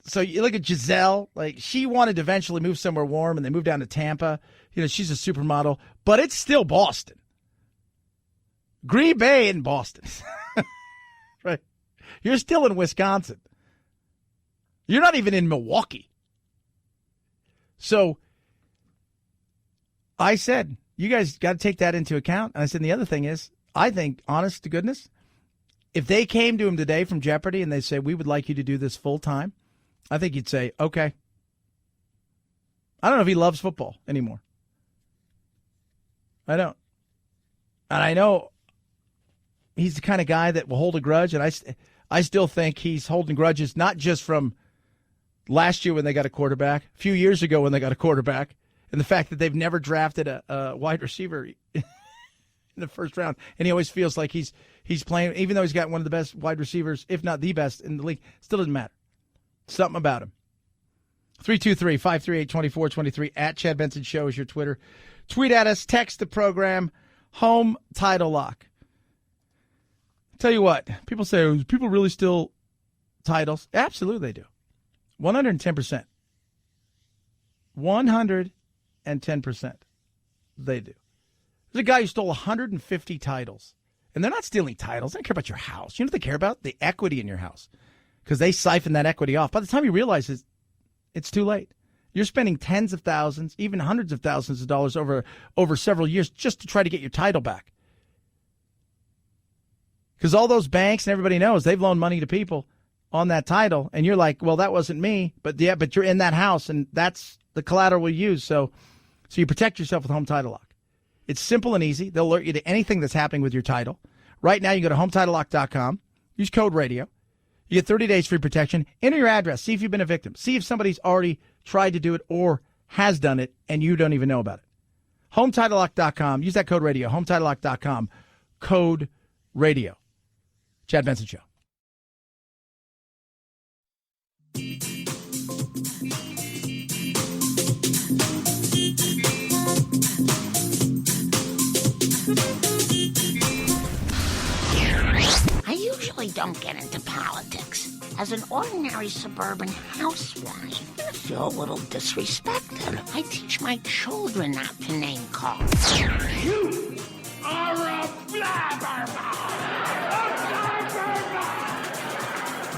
So you look at Giselle, like she wanted to eventually move somewhere warm, and they moved down to Tampa. She's a supermodel, but it's still Boston. Green Bay and Boston. Right? You're still in Wisconsin. You're not even in Milwaukee. So I said, you guys got to take that into account. And I said, the other thing is, I think, honest to goodness, if they came to him today from Jeopardy and they say, we would like you to do this full time, I think you'd say, okay. I don't know if he loves football anymore. I don't. And I know he's the kind of guy that will hold a grudge, and I still think he's holding grudges not just from last year when they got a quarterback, a few years ago when they got a quarterback, and the fact that they've never drafted a wide receiver in the first round, and he always feels like he's playing, even though he's got one of the best wide receivers, if not the best in the league, still doesn't matter. Something about him. 323-538-2423 at Chad Benson Show is your Twitter. Tweet at us. Text the program. Home Title Lock. Tell you what, people say, people really steal titles? Absolutely they do. 110%. 110% they do. There's a guy who stole 150 titles. And they're not stealing titles. They don't care about your house. You know what they care about? The equity in your house. Because they siphon that equity off. By the time you realize it, it's too late. You're spending tens of thousands, even hundreds of thousands of dollars over several years just to try to get your title back. Because all those banks and everybody knows they've loaned money to people on that title, and you're like, well, that wasn't me, but you're in that house, and that's the collateral we use. So you protect yourself with Home Title Lock. It's simple and easy. They'll alert you to anything that's happening with your title. Right now, you go to HometitleLock.com. Use code radio. You get 30 days free protection. Enter your address. See if you've been a victim. See if somebody's already tried to do it or has done it and you don't even know about it. HometitleLock.com. Use that code radio. HometitleLock.com. Code radio. Chad Benson Show. I usually don't get into politics. As an ordinary suburban housewife, I feel a little disrespected. I teach my children not to name call. You are a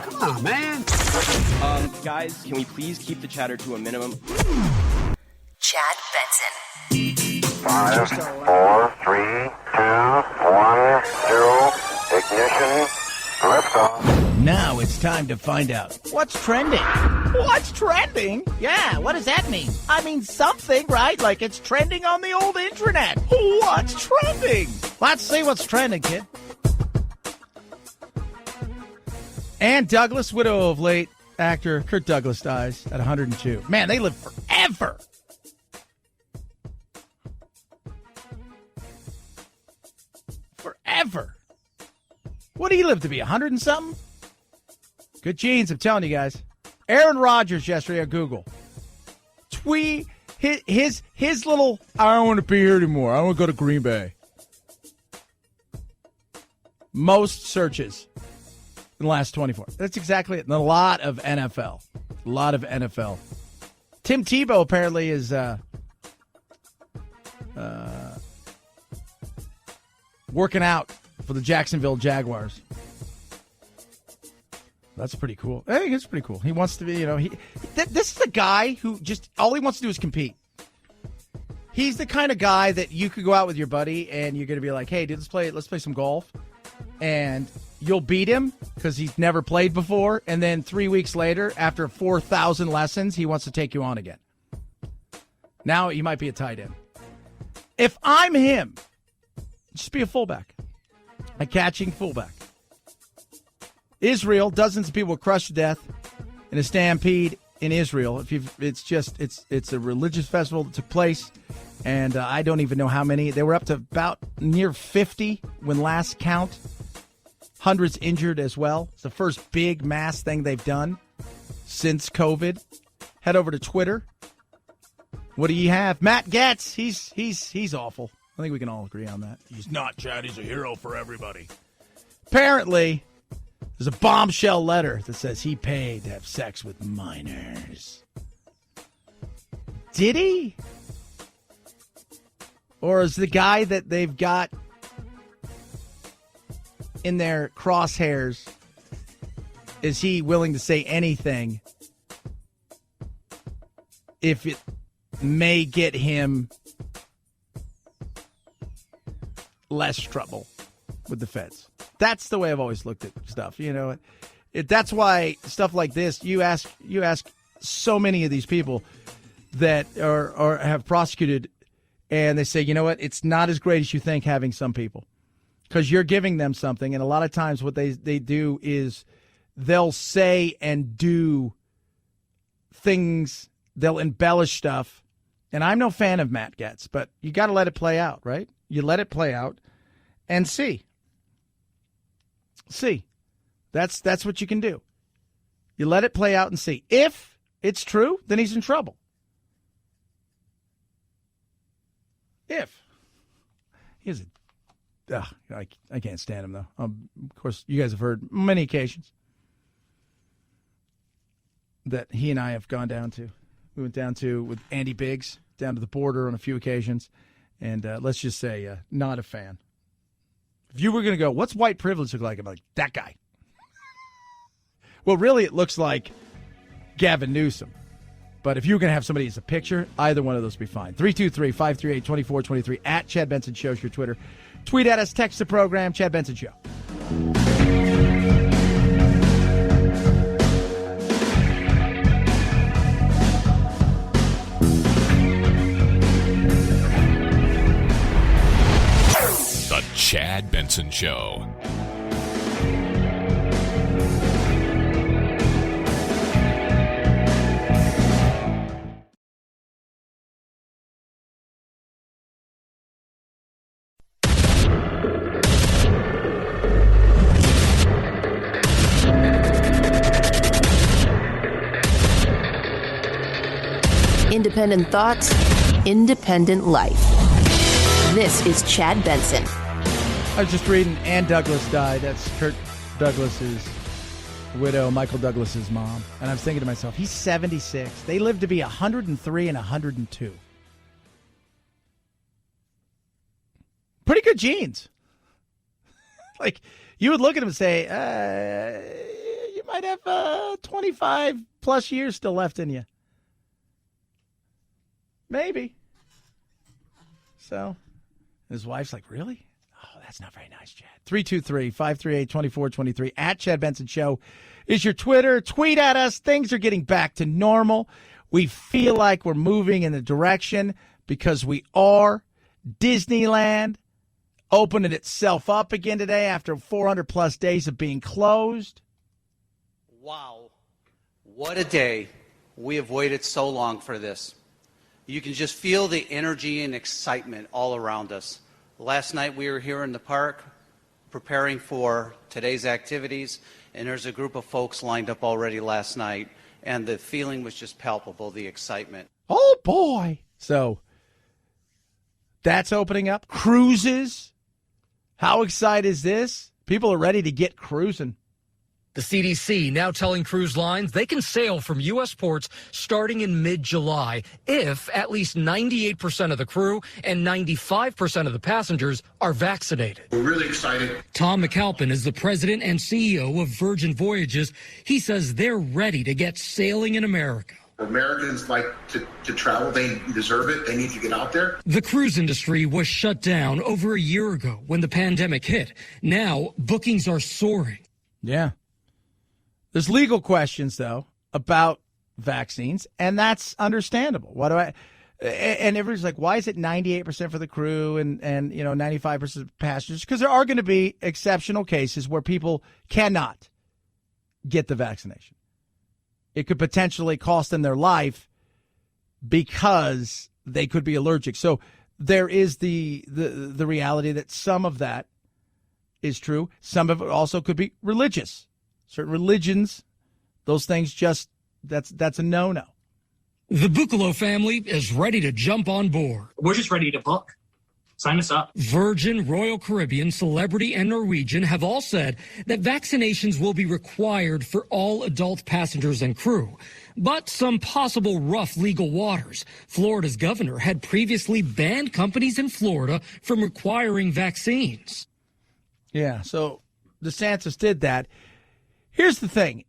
Come on, man. Guys, can we please keep the chatter to a minimum? Chad Benson. 5, 4, 3, 2, 1, 0, ignition, liftoff. Now it's time to find out what's trending. What's trending? Yeah, what does that mean? I mean something, right? Like it's trending on the old internet. What's trending? Let's see what's trending, kid. Ann Douglas, widow of late actor Kirk Douglas, dies at 102. Man, they live forever. Forever. What do you live to be, 100 and something? Good genes, I'm telling you guys. Aaron Rodgers yesterday on Google. His little, I don't want to be here anymore. I want to go to Green Bay. Most searches in the last 24. That's exactly it. And a lot of NFL. A lot of NFL. Tim Tebow apparently is working out for the Jacksonville Jaguars. That's pretty cool. I think it's pretty cool. He wants to be, this is a guy who just, all he wants to do is compete. He's the kind of guy that you could go out with your buddy and you're going to be like, hey, dude, let's play some golf. And you'll beat him because he's never played before. And then 3 weeks later, after 4,000 lessons, he wants to take you on again. Now you might be a tight end. If I'm him, just be a fullback. A catching fullback. Israel, dozens of people were crushed to death in a stampede in Israel. It's a religious festival that took place, and I don't even know how many. They were up to about near 50 when last count. Hundreds injured as well. It's the first big mass thing they've done since COVID. Head over to Twitter. What do you have? Matt Getz. He's awful. I think we can all agree on that. He's not, Chad. He's a hero for everybody. Apparently, there's a bombshell letter that says he paid to have sex with minors. Did he? Or is the guy that they've got in their crosshairs, is he willing to say anything if it may get him less trouble with the feds? That's the way I've always looked at stuff. That's why stuff like this, you ask so many of these people that are have prosecuted, and they say, you know what, it's not as great as you think having some people, because you're giving them something. And a lot of times what they do is they'll say and do things, they'll embellish stuff. And I'm no fan of Matt Getz, but you got to let it play out, right? You let it play out and see. That's what you can do. You let it play out and see. If it's true, then he's in trouble. If he's I can't stand him though. Of course, you guys have heard many occasions that he and I have gone down to. We went down to with Andy Biggs down to the border on a few occasions, and let's just say not a fan. If you were going to go, what's white privilege look like? I'm like, that guy. Well, really, it looks like Gavin Newsom. But if you were going to have somebody as a picture, either one of those would be fine. 323-538-2423 at Chad Benson Show is your Twitter. Tweet at us, text the program, Chad Benson Show. The Chad Benson Show. Independent thoughts, independent life. This is Chad Benson. I was just reading Ann Douglas died. That's Kirk Douglas's widow, Michael Douglas's mom. And I was thinking to myself, he's 76. They lived to be 103 and 102. Pretty good genes. Like, you would look at him and say, you might have 25 plus years still left in you. Maybe. So, his wife's like, really? Oh, that's not very nice, Chad. 323-538-2423 at Chad Benson Show is your Twitter. Tweet at us. Things are getting back to normal. We feel like we're moving in the direction because we are. Disneyland opening itself up again today after 400 plus days of being closed. Wow. What a day. We have waited so long for this. You can just feel the energy and excitement all around us. Last night we were here in the park preparing for today's activities, and there's a group of folks lined up already last night, and the feeling was just palpable, the excitement. Oh, boy. So that's opening up. Cruises. How excited is this? People are ready to get cruising. The CDC now telling cruise lines they can sail from U.S. ports starting in mid-July if at least 98% of the crew and 95% of the passengers are vaccinated. We're really excited. Tom McAlpin is the president and CEO of Virgin Voyages. He says they're ready to get sailing in America. Americans like to travel. They deserve it. They need to get out there. The cruise industry was shut down over a year ago when the pandemic hit. Now bookings are soaring. Yeah. There's legal questions, though, about vaccines, and that's understandable. And everybody's like, why is it 98% for the crew and 95% passengers? Because there are going to be exceptional cases where people cannot get the vaccination. It could potentially cost them their life because they could be allergic. So there is the reality that some of that is true. Some of it also could be religious. Certain religions, those things that's a no-no. The Buccolo family is ready to jump on board. We're just ready to book. Sign us up. Virgin, Royal Caribbean, Celebrity, and Norwegian have all said that vaccinations will be required for all adult passengers and crew. But some possible rough legal waters. Florida's governor had previously banned companies in Florida from requiring vaccines. Yeah, so DeSantis did that. Here's the thing.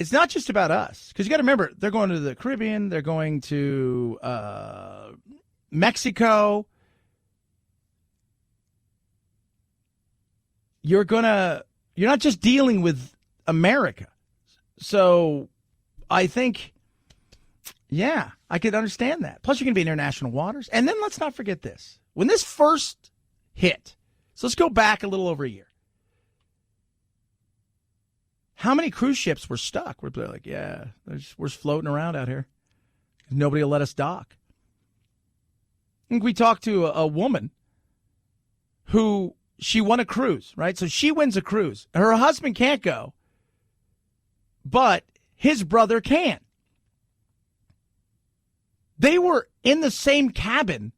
It's not just about us, because you got to remember, they're going to the Caribbean, they're going to Mexico. You're not just dealing with America. So I think, yeah, I could understand that. Plus, you're going to be in international waters. And then let's not forget this. When this first hit, so let's go back a little over a year. How many cruise ships were stuck? We're like, yeah, we're floating around out here. Nobody will let us dock. I think we talked to a woman who she won a cruise, right? So she wins a cruise. Her husband can't go, but his brother can. They were in the same cabin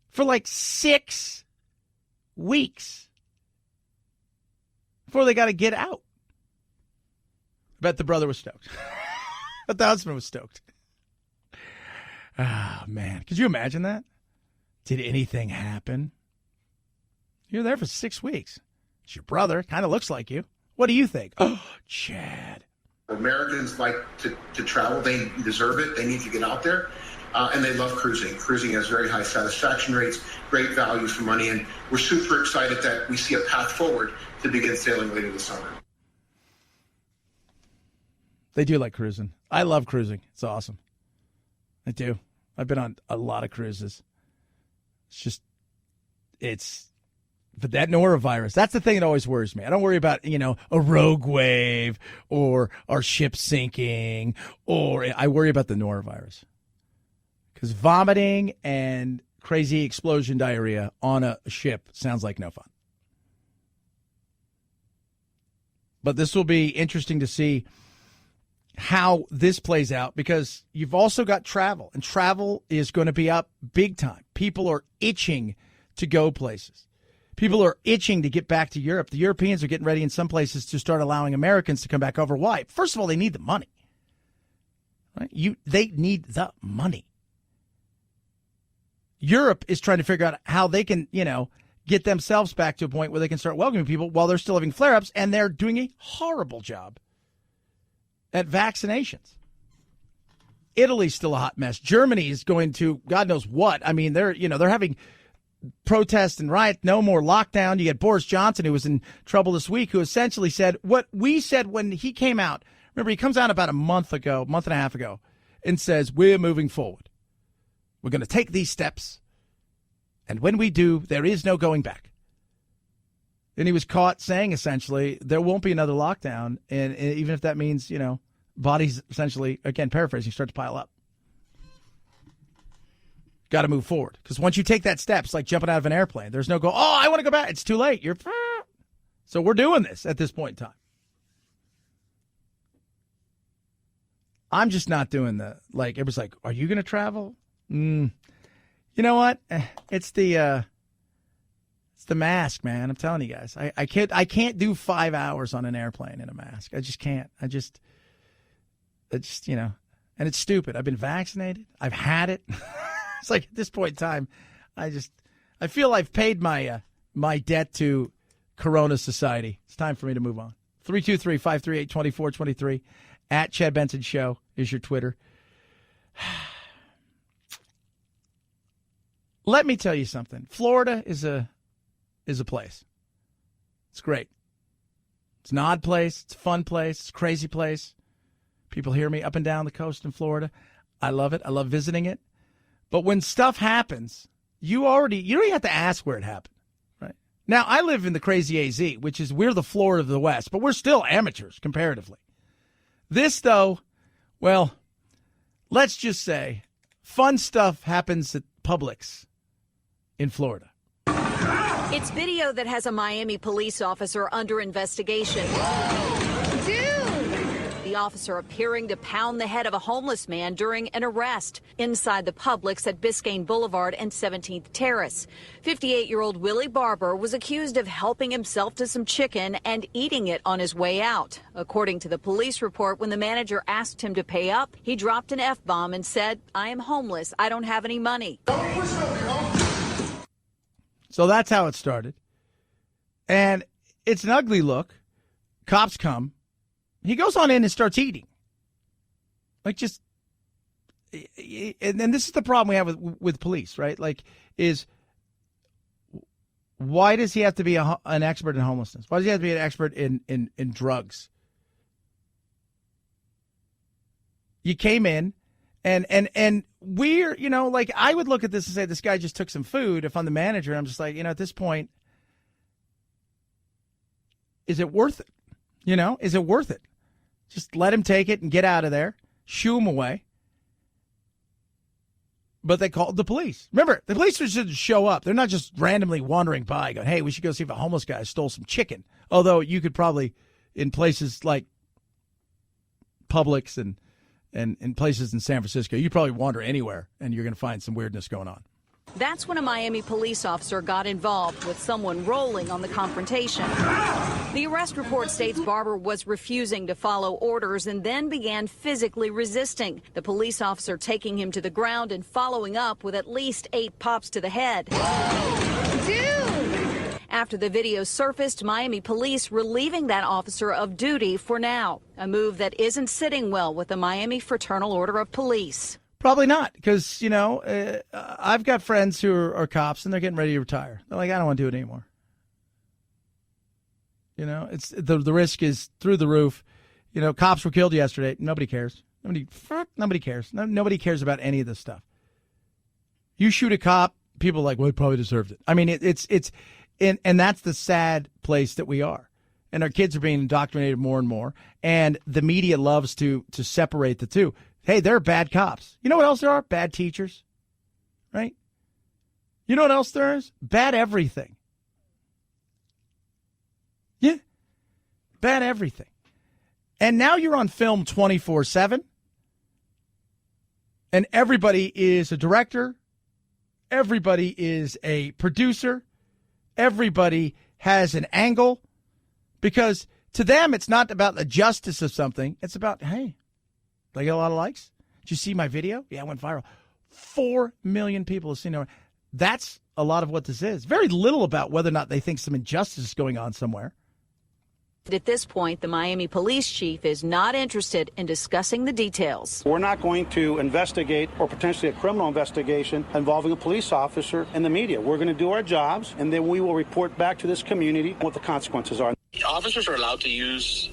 for like 6 weeks before they got to get out. I bet the brother was stoked. But the husband was stoked. Ah, man. Could you imagine that? Did anything happen? You're there for 6 weeks. It's your brother. Kind of looks like you. What do you think? Oh, Chad. Americans like to travel. They deserve it. They need to get out there. And they love cruising. Cruising has very high satisfaction rates, great value for money. And we're super excited that we see a path forward to begin sailing later this summer. They do like cruising. I love cruising. It's awesome. I do. I've been on a lot of cruises. But that norovirus, that's the thing that always worries me. I don't worry about, a rogue wave or our ship sinking, or I worry about the norovirus. Because vomiting and crazy explosion diarrhea on a ship sounds like no fun. But this will be interesting to see how this plays out, because you've also got travel, and travel is going to be up big time. People are itching to go places. People are itching to get back to Europe. The Europeans are getting ready in some places to start allowing Americans to come back over. Why? First of all, they need the money. Right? They need the money. Europe is trying to figure out how they can, get themselves back to a point where they can start welcoming people while they're still having flare-ups, and they're doing a horrible job at vaccinations. Italy's still a hot mess. Germany is going to God knows what. I mean, they're having protests and riots, no more lockdown. You get Boris Johnson, who was in trouble this week, who essentially said what we said when he came out. Remember, he comes out about a month and a half ago, and says, we're moving forward. We're going to take these steps. And when we do, there is no going back. And he was caught saying, essentially, there won't be another lockdown. And even if that means, bodies essentially, again, paraphrasing, start to pile up. Got to move forward. Because once you take that step, it's like jumping out of an airplane. There's no I want to go back. It's too late. So we're doing this at this point in time. I'm just not doing it was like, are you going to travel? You know what? It's the mask, man. I'm telling you guys. I can't do 5 hours on an airplane in a mask. I just can't. It's and it's stupid. I've been vaccinated. I've had it. It's like at this point in time, I feel I've paid my debt to Corona Society. It's time for me to move on. 323-538-2423 at Chad Benson Show is your Twitter. Let me tell you something. Florida is a place. It's great. It's an odd place. It's a fun place. It's a crazy place. People hear me up and down the coast in Florida. I love it. I love visiting it. But when stuff happens, you don't even have to ask where it happened. Right? Now, I live in the crazy AZ, which is we're the Florida of the West, but we're still amateurs comparatively. This, though, well, let's just say fun stuff happens at Publix in Florida. It's video that has a Miami police officer under investigation. The officer appearing to pound the head of a homeless man during an arrest inside the Publix at Biscayne Boulevard and 17th Terrace. 58-year-old Willie Barber was accused of helping himself to some chicken and eating it on his way out. According to the police report, when the manager asked him to pay up, he dropped an F-bomb and said, "I am homeless. I don't have any money." So that's how it started. And it's an ugly look. Cops come. He goes on in and starts eating. And this is the problem we have with police, right? Why does he have to be an expert in homelessness? Why does he have to be an expert in drugs? You came in and we're, I would look at this and say, this guy just took some food. If I'm the manager, I'm just like, at this point, is it worth it? Is it worth it? Just let him take it and get out of there. Shoo him away. But they called the police. Remember, the police should show up. They're not just randomly wandering by going, hey, we should go see if a homeless guy stole some chicken. Although you could probably, in places like Publix and in places in San Francisco, you probably wander anywhere and you're going to find some weirdness going on. That's when a Miami police officer got involved with someone rolling on the confrontation. The arrest report states Barber was refusing to follow orders and then began physically resisting. The police officer taking him to the ground and following up with at least 8 pops to the head. After the video surfaced, Miami police relieving that officer of duty for now, a move that isn't sitting well with the Miami Fraternal Order of Police. Probably not, because, I've got friends who are cops, and they're getting ready to retire. They're like, I don't want to do it anymore. It's the risk is through the roof. Cops were killed yesterday. Nobody cares. Nobody cares. Nobody cares about any of this stuff. You shoot a cop, people are like, well, he probably deserved it. I mean, and that's the sad place that we are. And our kids are being indoctrinated more and more, and the media loves to separate the two. Hey, they're bad cops. You know what else there are? Bad teachers, right? You know what else there is? Bad everything. Yeah, bad everything. And now you're on film 24/7, and everybody is a director. Everybody is a producer. Everybody has an angle, because to them, it's not about the justice of something. It's about, hey, did I get a lot of likes? Did you see my video? Yeah, it went viral. 4 million people have seen it. that's a lot of what this is. Very little about whether or not they think some injustice is going on somewhere. At this point, the Miami police chief is not interested in discussing the details. We're not going to investigate or potentially a criminal investigation involving a police officer and the media. We're going to do our jobs, and then we will report back to this community what the consequences are. Officers are allowed to use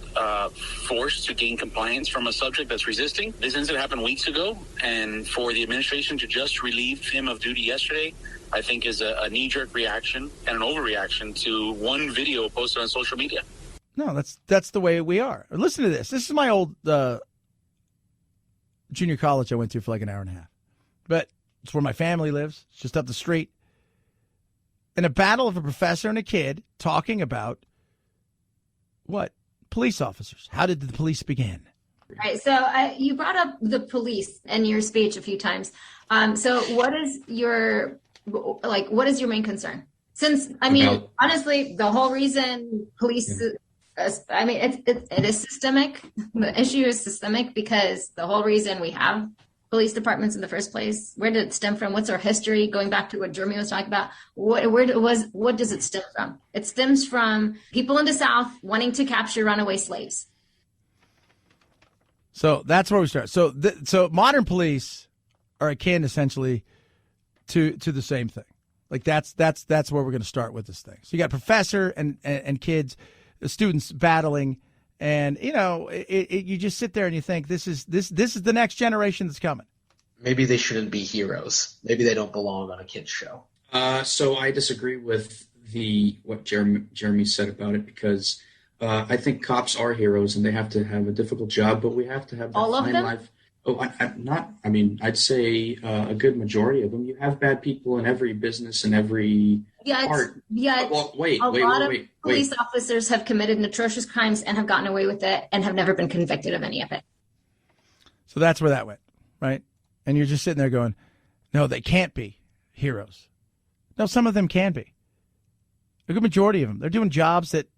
force to gain compliance from a subject that's resisting. This incident happened weeks ago, and for the administration to just relieve him of duty yesterday, I think is a knee-jerk reaction and an overreaction to one video posted on social media. No, that's the way we are. Listen to this. This is my old junior college I went to for like an hour and a half. But it's where my family lives. It's just up the street. In a battle of a professor and a kid talking about what? Police officers. How did the police begin? Right. So you brought up the police in your speech a few times. So what is your main concern? Since, honestly, the whole reason police... it is systemic. The issue is systemic because the whole reason we have police departments in the first place, where did it stem from? What's our history? Going back to what Jeremy was talking about, what does it stem from? It stems from people in the South wanting to capture runaway slaves. So that's where we start. So modern police are akin essentially to the same thing. Like that's where we're going to start with this thing. So you got professor and kids, students battling, and you just sit there and you think this is the next generation that's coming. Maybe they shouldn't be heroes. Maybe they don't belong on a kids show. So I disagree with what Jeremy said about it, because I think cops are heroes and they have to have a difficult job, but we have to have that all of fine them? life. I'd say a good majority of them. You have bad people in every business and every part. A lot of police officers have committed atrocious crimes and have gotten away with it and have never been convicted of any of it. So that's where that went, right? And you're just sitting there going, no, they can't be heroes. No, some of them can be. A good majority of them. They're doing jobs that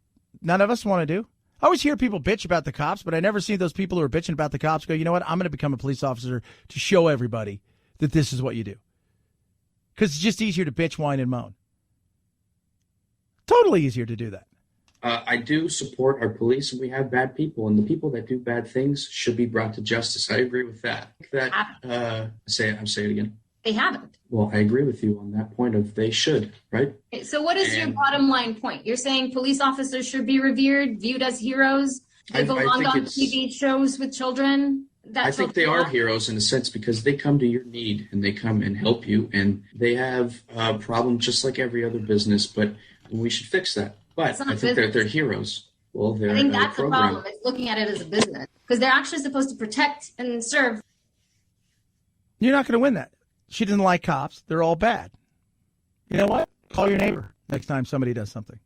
none of us want to do. I always hear people bitch about the cops, but I never see those people who are bitching about the cops go, you know what, I'm going to become a police officer to show everybody that this is what you do. Because it's just easier to bitch, whine, and moan. Totally easier to do that. I do support our police, and we have bad people, and the people that do bad things should be brought to justice. I agree with that. Say it again. They haven't. Well, I agree with you on that point of they should, right? So what is your bottom line point? You're saying police officers should be revered, viewed as heroes? They belong on TV shows with children? I think they are heroes in a sense because they come to your need and they come and help you, and they have a problem just like every other business, but we should fix that. But I think they're heroes. Well, I think that's the problem, is looking at it as a business, because they're actually supposed to protect and serve. You're not going to win that. She doesn't like cops. They're all bad. You know what? Call your neighbor next time somebody does something.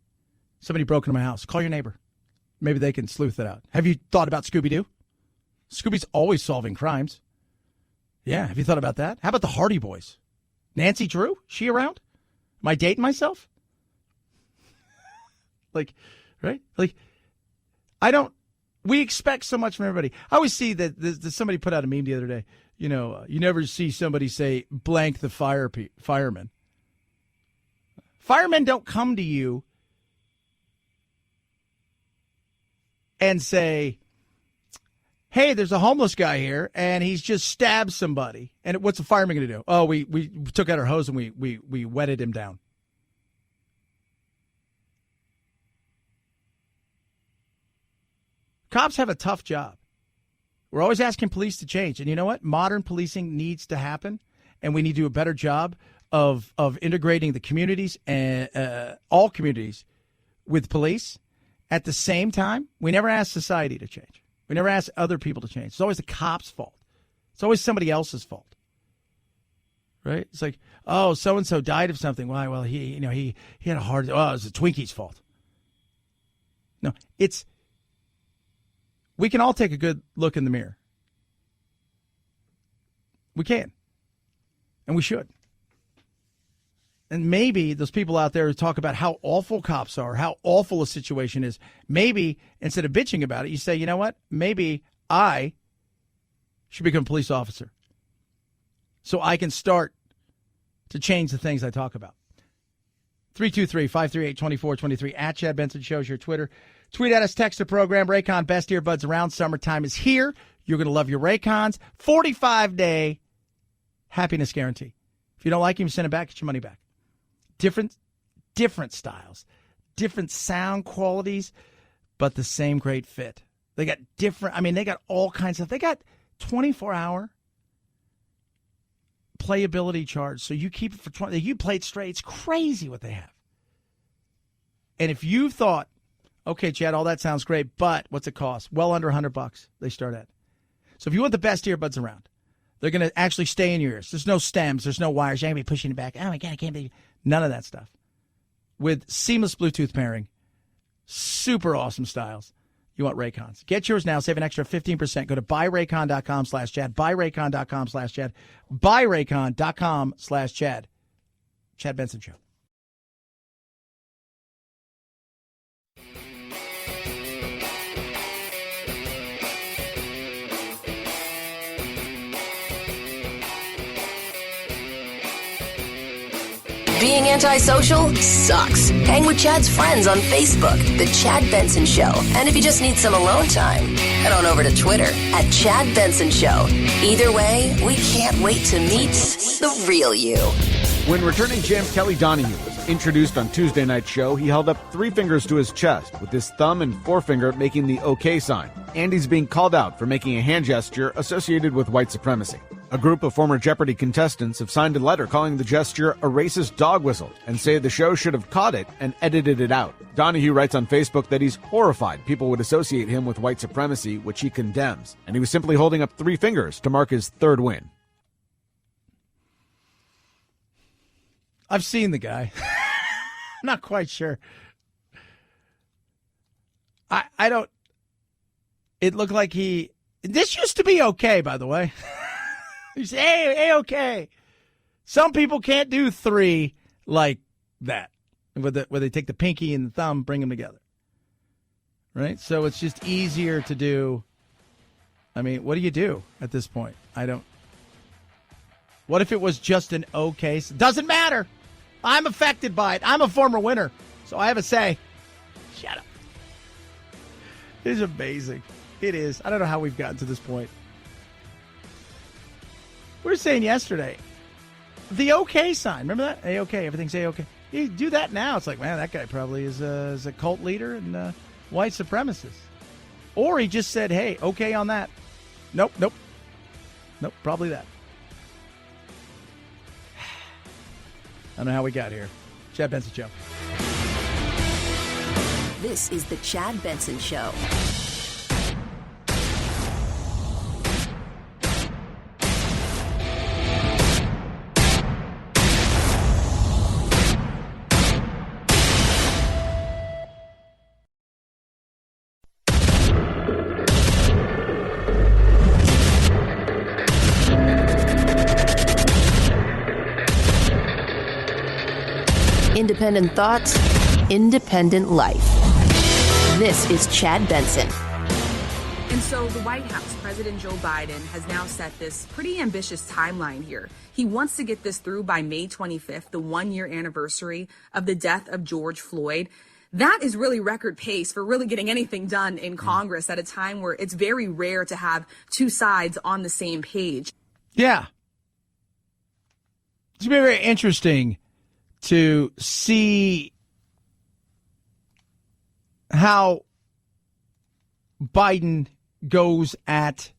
Somebody broke into my house. Call your neighbor. Maybe they can sleuth it out. Have you thought about Scooby-Doo? Scooby's always solving crimes. Yeah, have you thought about that? How about the Hardy Boys? Nancy Drew? She around? Am I dating myself? Right? We expect so much from everybody. I always see that somebody put out a meme the other day. You never see somebody say blank the fireman. Firemen don't come to you and say, hey, there's a homeless guy here and he's just stabbed somebody. And what's the fireman going to do? Oh, we took out our hose and we wetted him down. Cops have a tough job. We're always asking police to change. And you know what? Modern policing needs to happen, and we need to do a better job of integrating the communities and all communities with police. At the same time, we never ask society to change. We never ask other people to change. It's always the cop's fault. It's always somebody else's fault. Right? It's like, oh, so-and-so died of something. Why? Well, he had a heart. Oh, it was a Twinkie's fault. No, we can all take a good look in the mirror. We can. And we should. And maybe those people out there who talk about how awful cops are, how awful a situation is, maybe instead of bitching about it, you say, you know what? Maybe I should become a police officer so I can start to change the things I talk about. 323-538-2423 at Chad Benson Shows your Twitter. Tweet at us, text the program. Raycon best earbuds around. Summertime is here. You're going to love your Raycons. 45-day happiness guarantee. If you don't like them, send them back, get your money back. Different styles, different sound qualities, but the same great fit. They got they got all kinds of, they got 24-hour playability charge. So you keep it for 20, you play it straight. It's crazy what they have. And if you thought, okay, Chad, all that sounds great, but what's it cost? Well under $100 they start at. So if you want the best earbuds around, they're going to actually stay in your ears. There's no stems. There's no wires. You're going to be pushing it back. Oh, my God, I can't be. None of that stuff. With seamless Bluetooth pairing, super awesome styles. You want Raycons. Get yours now. Save an extra 15%. Go to buyraycon.com/Chad. Buyraycon.com/Chad. Buyraycon.com/Chad. Chad Benson Show. Being antisocial sucks. Hang with Chad's friends on Facebook, The Chad Benson Show. And if you just need some alone time, head on over to Twitter at Chad Benson Show. Either way, we can't wait to meet the real you. When returning champ Kelly Donahue was introduced on Tuesday night's show, he held up 3 fingers to his chest, with his thumb and forefinger making the OK sign. And he's being called out for making a hand gesture associated with white supremacy. A group of former Jeopardy contestants have signed a letter calling the gesture a racist dog whistle and say the show should have caught it and edited it out. Donahue writes on Facebook that he's horrified people would associate him with white supremacy, which he condemns. And he was simply holding up 3 fingers to mark his 3rd win. I've seen the guy. I'm not quite sure. I don't. It looked like this used to be okay, by the way. You say, hey, okay. Some people can't do 3 like that, where they take the pinky and the thumb, bring them together. Right? So it's just easier to do. I mean, what do you do at this point? What if it was just an okay? Doesn't matter. I'm affected by it. I'm a former winner, so I have a say. Shut up. It is amazing. It is. I don't know how we've gotten to this point. We were saying yesterday, the okay sign. Remember that? A-okay. Everything's A-okay. You do that now. It's like, man, that guy probably is a cult leader and white supremacist. Or he just said, hey, okay on that. Nope, probably that. I don't know how we got here. Chad Benson Show. This is the Chad Benson Show. Independent thoughts, independent life. This is Chad Benson. And so the White House, President Joe Biden, has now set this pretty ambitious timeline here. He wants to get this through by May 25th, the 1-year anniversary of the death of George Floyd. That is really record pace for really getting anything done in Congress at a time where it's very rare to have 2 sides on the same page. Yeah. It's going to be very interesting to see how Biden goes at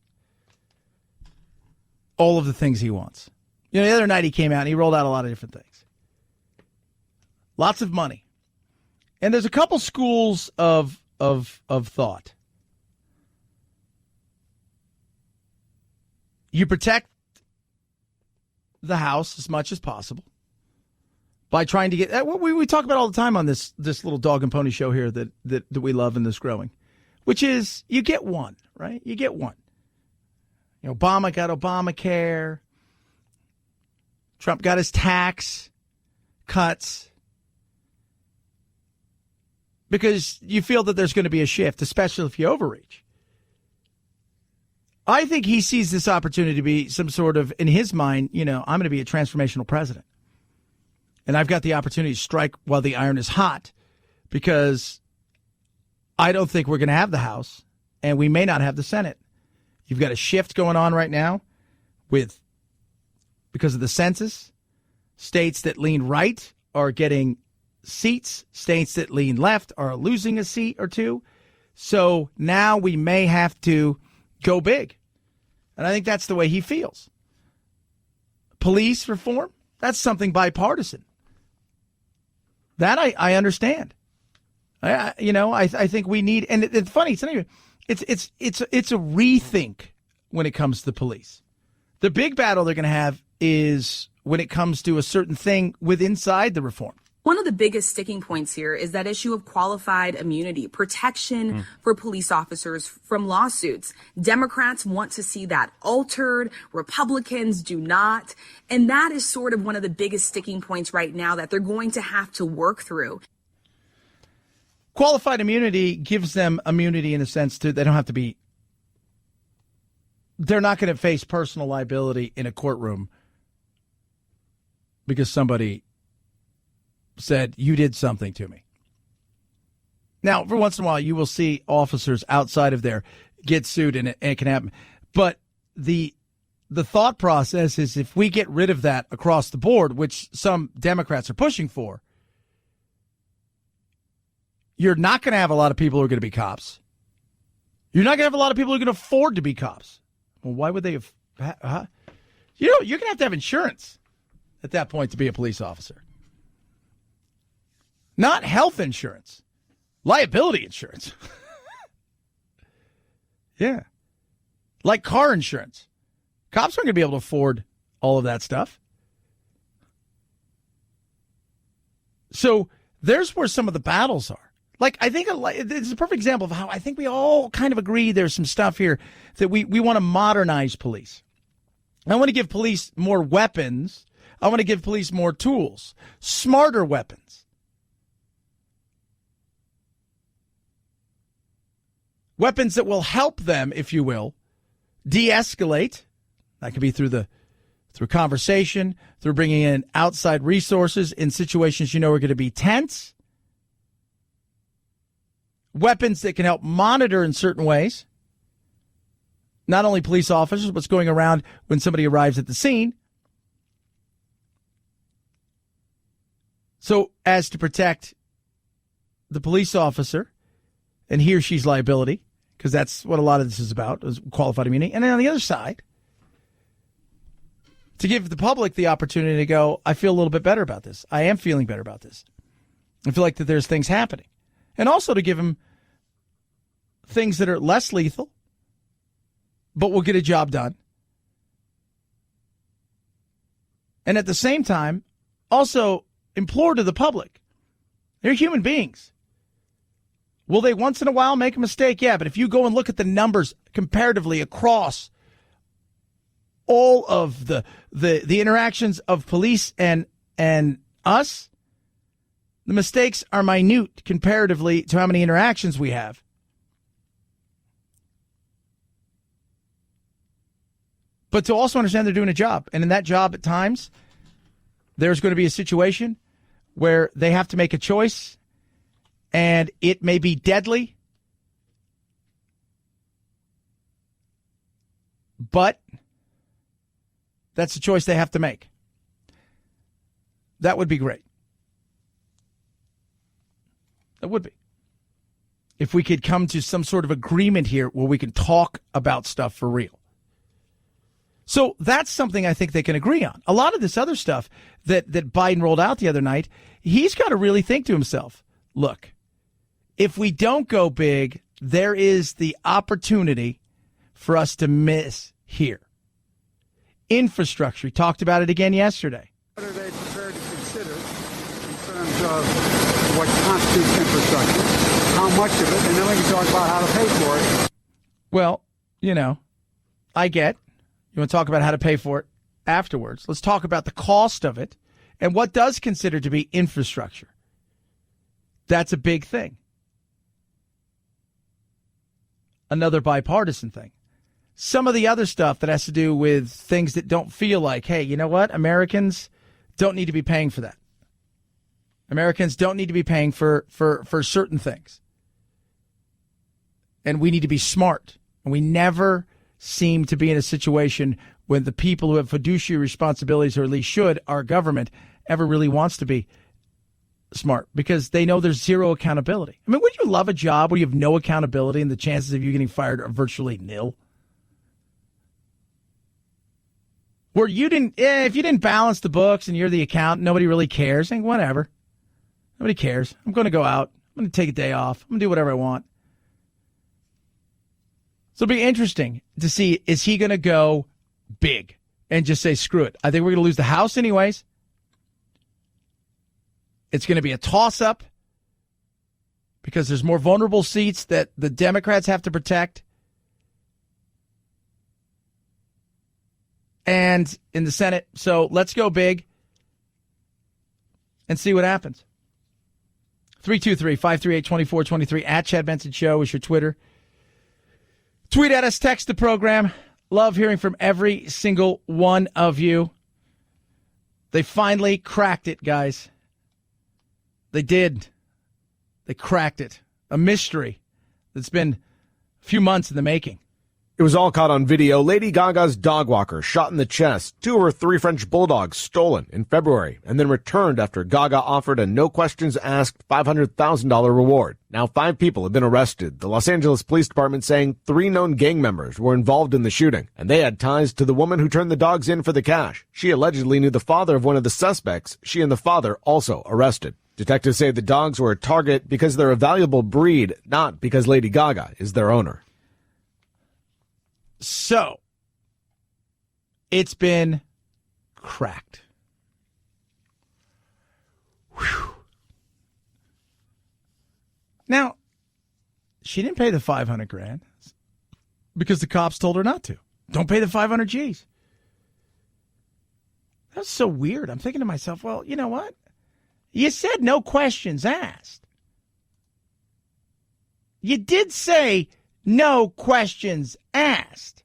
all of the things he wants. You know, the other night he came out and he rolled out a lot of different things. Lots of money. And there's a couple schools of thought. You protect the House as much as possible by trying to get what we talk about all the time on this little dog and pony show here that we love and this growing, which is you get one, right? You get one. You know, Obama got Obamacare. Trump got his tax cuts because you feel that there's going to be a shift, especially if you overreach. I think he sees this opportunity to be some sort of, in his mind, you know, I'm going to be a transformational president. And I've got the opportunity to strike while the iron is hot because I don't think we're going to have the House, and we may not have the Senate. You've got a shift going on right now because of the census. States that lean right are getting seats. States that lean left are losing a seat or two. So now we may have to go big. And I think that's the way he feels. Police reform, that's something bipartisan. That I understand. I think we need, and it's funny. It's a rethink when it comes to the police. The big battle they're going to have is when it comes to a certain thing inside the reform. One of the biggest sticking points here is that issue of qualified immunity, protection for police officers from lawsuits. Democrats want to see that altered. Republicans do not. And that is sort of one of the biggest sticking points right now that they're going to have to work through. Qualified immunity gives them immunity in a sense too. They don't have to be, they're not going to face personal liability in a courtroom because somebody said, you did something to me. Now, every once in a while, you will see officers outside of there get sued, and it can happen. But the thought process is if we get rid of that across the board, which some Democrats are pushing for, you're not going to have a lot of people who are going to be cops. You're not going to have a lot of people who are going to afford to be cops. Well, why would they have? You're going to have insurance at that point to be a police officer. Not health insurance, liability insurance. Yeah. Like car insurance. Cops aren't going to be able to afford all of that stuff. So there's where some of the battles are. Like, I think it's a perfect example of how I think we all kind of agree there's some stuff here that we want to modernize police. I want to give police more weapons. I want to give police more tools, smarter weapons. Weapons that will help them, if you will, de-escalate. That could be through conversation, through bringing in outside resources in situations you know are going to be tense. Weapons that can help monitor in certain ways. Not only police officers, what's going around when somebody arrives at the scene. So as to protect the police officer and he or she's liability, because that's what a lot of this is about, is qualified immunity. And then on the other side, to give the public the opportunity to go, I feel a little bit better about this. I am feeling better about this. I feel like that there's things happening. And also to give them things that are less lethal, but will get a job done. And at the same time, also implore to the public, they're human beings. Will they once in a while make a mistake? Yeah, but if you go and look at the numbers comparatively across all of the interactions of police and us, the mistakes are minute comparatively to how many interactions we have. But to also understand they're doing a job. And in that job at times, there's going to be a situation where they have to make a choice. And it may be deadly, but that's a choice they have to make. That would be great. That would be. If we could come to some sort of agreement here where we can talk about stuff for real. So that's something I think they can agree on. A lot of this other stuff that Biden rolled out the other night, he's got to really think to himself, look, if we don't go big, there is the opportunity for us to miss here. Infrastructure. We talked about it again yesterday. What are they prepared to consider in terms of what constitutes infrastructure, how much of it, and then we can talk about how to pay for it? Well, I get you want to talk about how to pay for it afterwards. Let's talk about the cost of it and what does consider to be infrastructure. That's a big thing. Another bipartisan thing. Some of the other stuff that has to do with things that don't feel like, hey, you know what? Americans don't need to be paying for that. Americans don't need to be paying for certain things. And we need to be smart. And we never seem to be in a situation when the people who have fiduciary responsibilities, or at least should, our government, ever really wants to be smart, because they know there's zero accountability. I mean, would you love a job where you have no accountability and the chances of you getting fired are virtually nil? Where you didn't, if you didn't balance the books and you're the accountant, nobody really cares. And whatever. Nobody cares. I'm going to go out. I'm going to take a day off. I'm going to do whatever I want. So it'll be interesting to see, is he going to go big and just say, screw it? I think we're going to lose the House anyways. It's going to be a toss-up because there's more vulnerable seats that the Democrats have to protect. And in the Senate. So let's go big and see what happens. 323-538-2423 at Chad Benson Show is your Twitter. Tweet at us, text the program. Love hearing from every single one of you. They finally cracked it, guys. They did. They cracked it. A mystery that's been a few months in the making. It was all caught on video. Lady Gaga's dog walker shot in the chest. 2 of her 3 French bulldogs stolen in February and then returned after Gaga offered a no-questions-asked $500,000 reward. Now 5 people have been arrested. The Los Angeles Police Department saying 3 known gang members were involved in the shooting, and they had ties to the woman who turned the dogs in for the cash. She allegedly knew the father of one of the suspects. She and the father also arrested. Detectives say the dogs were a target because they're a valuable breed, not because Lady Gaga is their owner. So, it's been cracked. Whew. Now, she didn't pay the $500,000 because the cops told her not to. Don't pay the 500 G's. That's so weird. I'm thinking to myself, well, you know what? You said no questions asked. You did say no questions asked.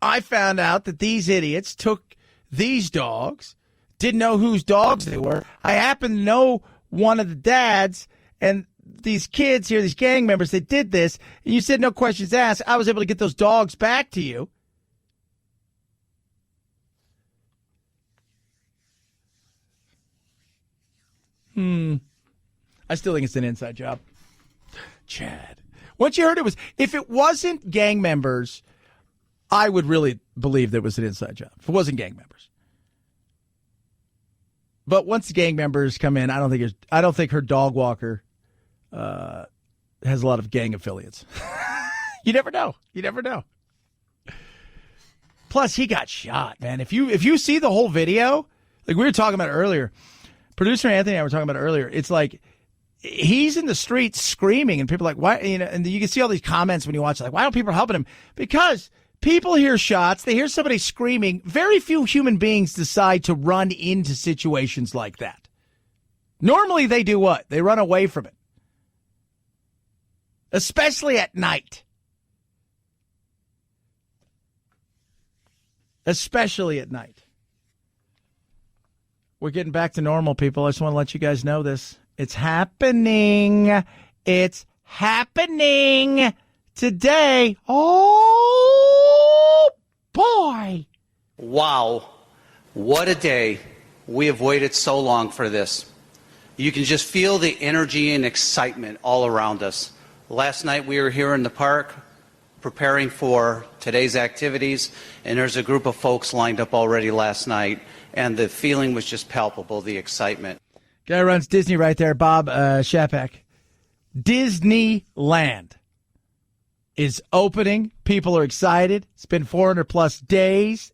I found out that these idiots took these dogs, didn't know whose dogs they were. I happen to know one of the dads, and these kids here, these gang members that did this, and you said no questions asked. I was able to get those dogs back to you. I still think it's an inside job. Chad. Once you heard it was, if it wasn't gang members, I would really believe that it was an inside job. If it wasn't gang members. But once the gang members come in, I don't think her dog walker has a lot of gang affiliates. You never know. You never know. Plus, he got shot, man. If you see the whole video, like we were talking about earlier, producer Anthony and I were talking about it earlier, it's like he's in the streets screaming, and people are like, why? You know, and you can see all these comments when you watch it, like, why don't people helping him? Because people hear shots, they hear somebody screaming. Very few human beings decide to run into situations like that. Normally, they do what? They run away from it, especially at night. Especially at night. We're getting back to normal, people. I just want to let you guys know this. It's happening. It's happening today. Oh, boy. Wow. What a day. We have waited so long for this. You can just feel the energy and excitement all around us. Last night we were here in the park preparing for today's activities, and there's a group of folks lined up already last night, and the feeling was just palpable, the excitement. Guy runs Disney right there, Bob Shapak. Disneyland is opening. People are excited. It's been 400 plus days.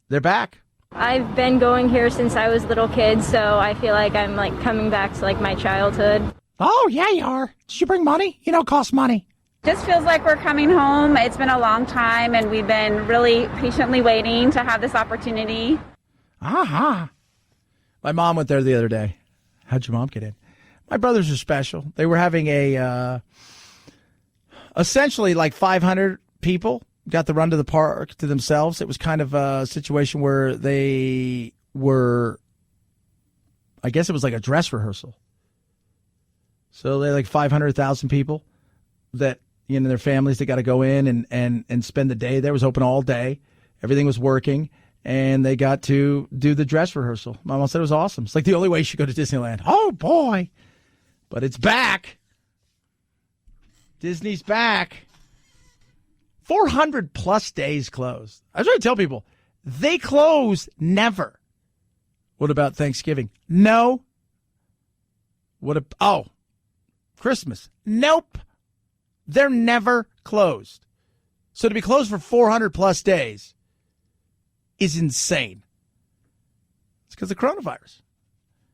They're back. I've been going here since I was a little kid, so I feel like I'm like coming back to like my childhood. Oh, yeah, you are. Did you bring money? You know, it costs money. Just feels like we're coming home. It's been a long time, and we've been really patiently waiting to have this opportunity. Uh-huh. My mom went there the other day. How'd your mom get in? My brothers are special. They were having essentially like 500 people got the run to the park to themselves. It was kind of a situation where they were, I guess it was like a dress rehearsal. So they had like 500,000 people that, their families that got to go in and spend the day there. It was open all day. Everything was working, and they got to do the dress rehearsal. My mom said it was awesome. It's like the only way you should go to Disneyland. Oh, boy. But it's back. Disney's back. 400 plus days closed. I was trying to tell people, they close never. What about Thanksgiving? No. Christmas? Nope. They're never closed. So to be closed for 400 plus days is insane. It's because of the coronavirus.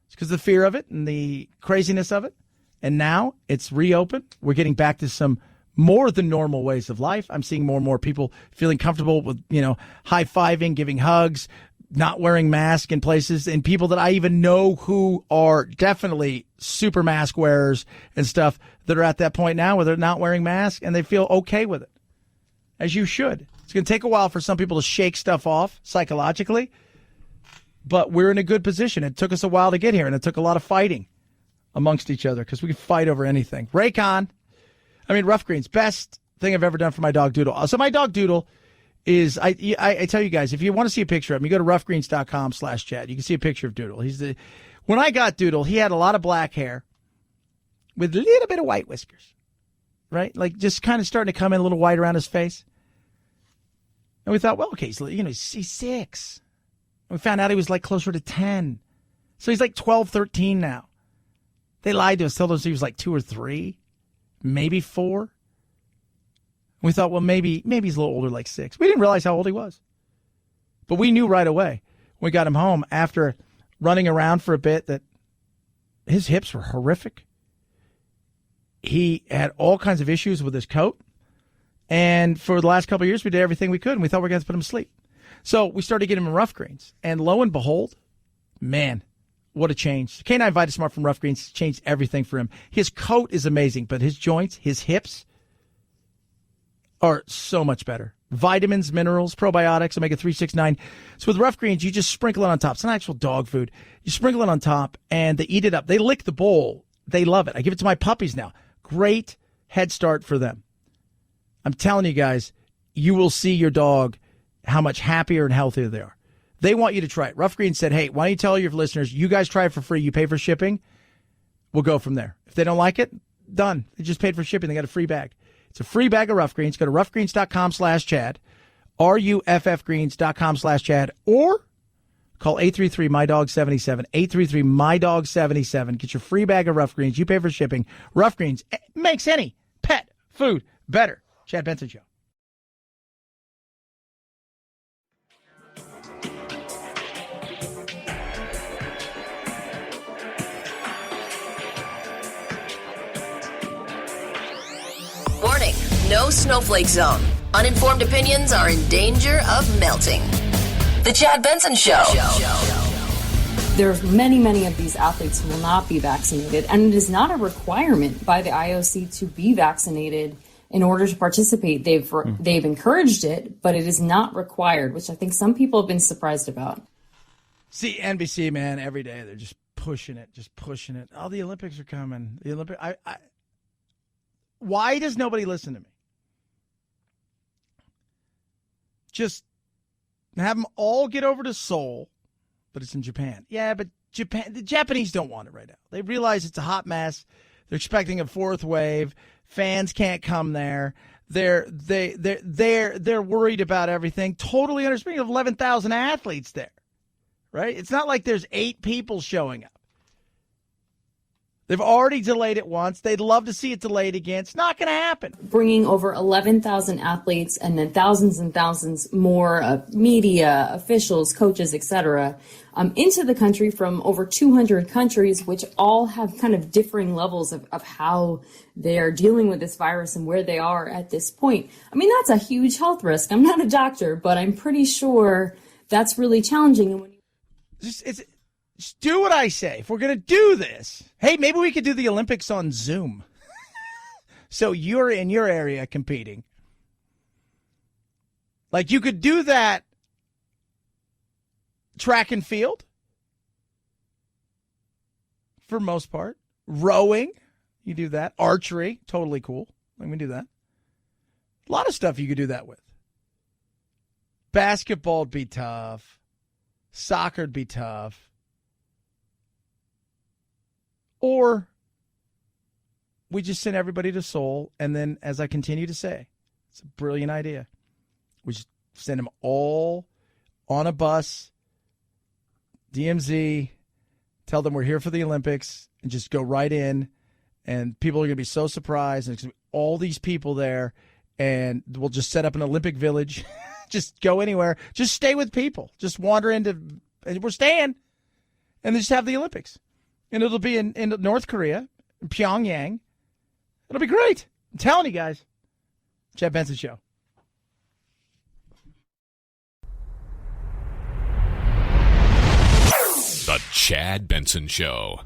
It's because of the fear of it and the craziness of it. And now it's reopened. We're getting back to some more than normal ways of life. I'm seeing more and more people feeling comfortable with, high-fiving, giving hugs, not wearing masks in places, and people that I even know who are definitely super mask wearers and stuff that are at that point now where they're not wearing masks and they feel okay with it, as you should. It's going to take a while for some people to shake stuff off psychologically, but we're in a good position. It took us a while to get here, and it took a lot of fighting amongst each other because we can fight over anything. Rough Greens, best thing I've ever done for my dog Doodle. So my dog Doodle is, I tell you guys, if you want to see a picture of him, you go to roughgreens.com/chat. You can see a picture of Doodle. When I got Doodle, he had a lot of black hair with a little bit of white whiskers, right? Like just kind of starting to come in a little white around his face. And we thought, well, okay, he's 6. And we found out he was like closer to 10. So he's like 12, 13 now. They lied to us, told us he was like 2 or 3, maybe 4. We thought, well, maybe he's a little older, like 6. We didn't realize how old he was. But we knew right away when we got him home after running around for a bit that his hips were horrific. He had all kinds of issues with his coat. And for the last couple of years, we did everything we could, and we thought we were going to put him to sleep. So we started getting him in Rough Greens. And lo and behold, man, what a change. K9 VitaSmart from Rough Greens changed everything for him. His coat is amazing, but his joints, his hips are so much better. Vitamins, minerals, probiotics, omega-3, 6, 9. So with Rough Greens, you just sprinkle it on top. It's not actual dog food. You sprinkle it on top, and they eat it up. They lick the bowl. They love it. I give it to my puppies now. Great head start for them. I'm telling you guys, you will see your dog how much happier and healthier they are. They want you to try it. Rough Greens said, hey, why don't you tell your listeners, you guys try it for free. You pay for shipping. We'll go from there. If they don't like it, done. They just paid for shipping. They got a free bag. It's a free bag of Rough Greens. Go to roughgreens.com/Chad, ruffgreens.com/Chad, or call 833-MY-DOG-77, 833-MY-DOG-77. Get your free bag of Rough Greens. You pay for shipping. Rough Greens makes any pet food better. Chad Benson Show. Warning, no snowflake zone. Uninformed opinions are in danger of melting. The Chad Benson Show. There's many of these athletes who will not be vaccinated, and it is not a requirement by the IOC to be vaccinated in order to participate. They've encouraged it, but it is not required, which I think some people have been surprised about. See, NBC, man, every day they're just pushing it. Oh, the Olympics are coming. Why does nobody listen to me? Just have them all get over to Seoul, but it's in Japan. Yeah, but the Japanese don't want it right now. They realize it's a hot mess. They're expecting a 4th wave. Fans can't come there. They're worried about everything. Totally understand. You have 11,000 athletes there, right? It's not like there's 8 people showing up. They've already delayed it once. They'd love to see it delayed again. It's not going to happen. Bringing over 11,000 athletes and then thousands and thousands more media, officials, coaches, etc., into the country from over 200 countries, which all have kind of differing levels of how they are dealing with this virus and where they are at this point. I mean, that's a huge health risk. I'm not a doctor, but I'm pretty sure that's really challenging. And when Just do what I say. If we're going to do this, hey, maybe we could do the Olympics on Zoom. So you're in your area competing. Like you could do that track and field for most part. Rowing, you do that. Archery, totally cool. Let me do that. A lot of stuff you could do that with. Basketball'd be tough. Soccer'd be tough. Or we just send everybody to Seoul, and then, as I continue to say, it's a brilliant idea. We just send them all on a bus, DMZ, tell them we're here for the Olympics, and just go right in, and people are going to be so surprised, and there's going to be all these people there, and we'll just set up an Olympic village. Just go anywhere. Just stay with people. Just wander into, and we're staying, and then just have the Olympics. And it'll be in North Korea, in Pyongyang. It'll be great. I'm telling you guys. Chad Benson Show. The Chad Benson Show.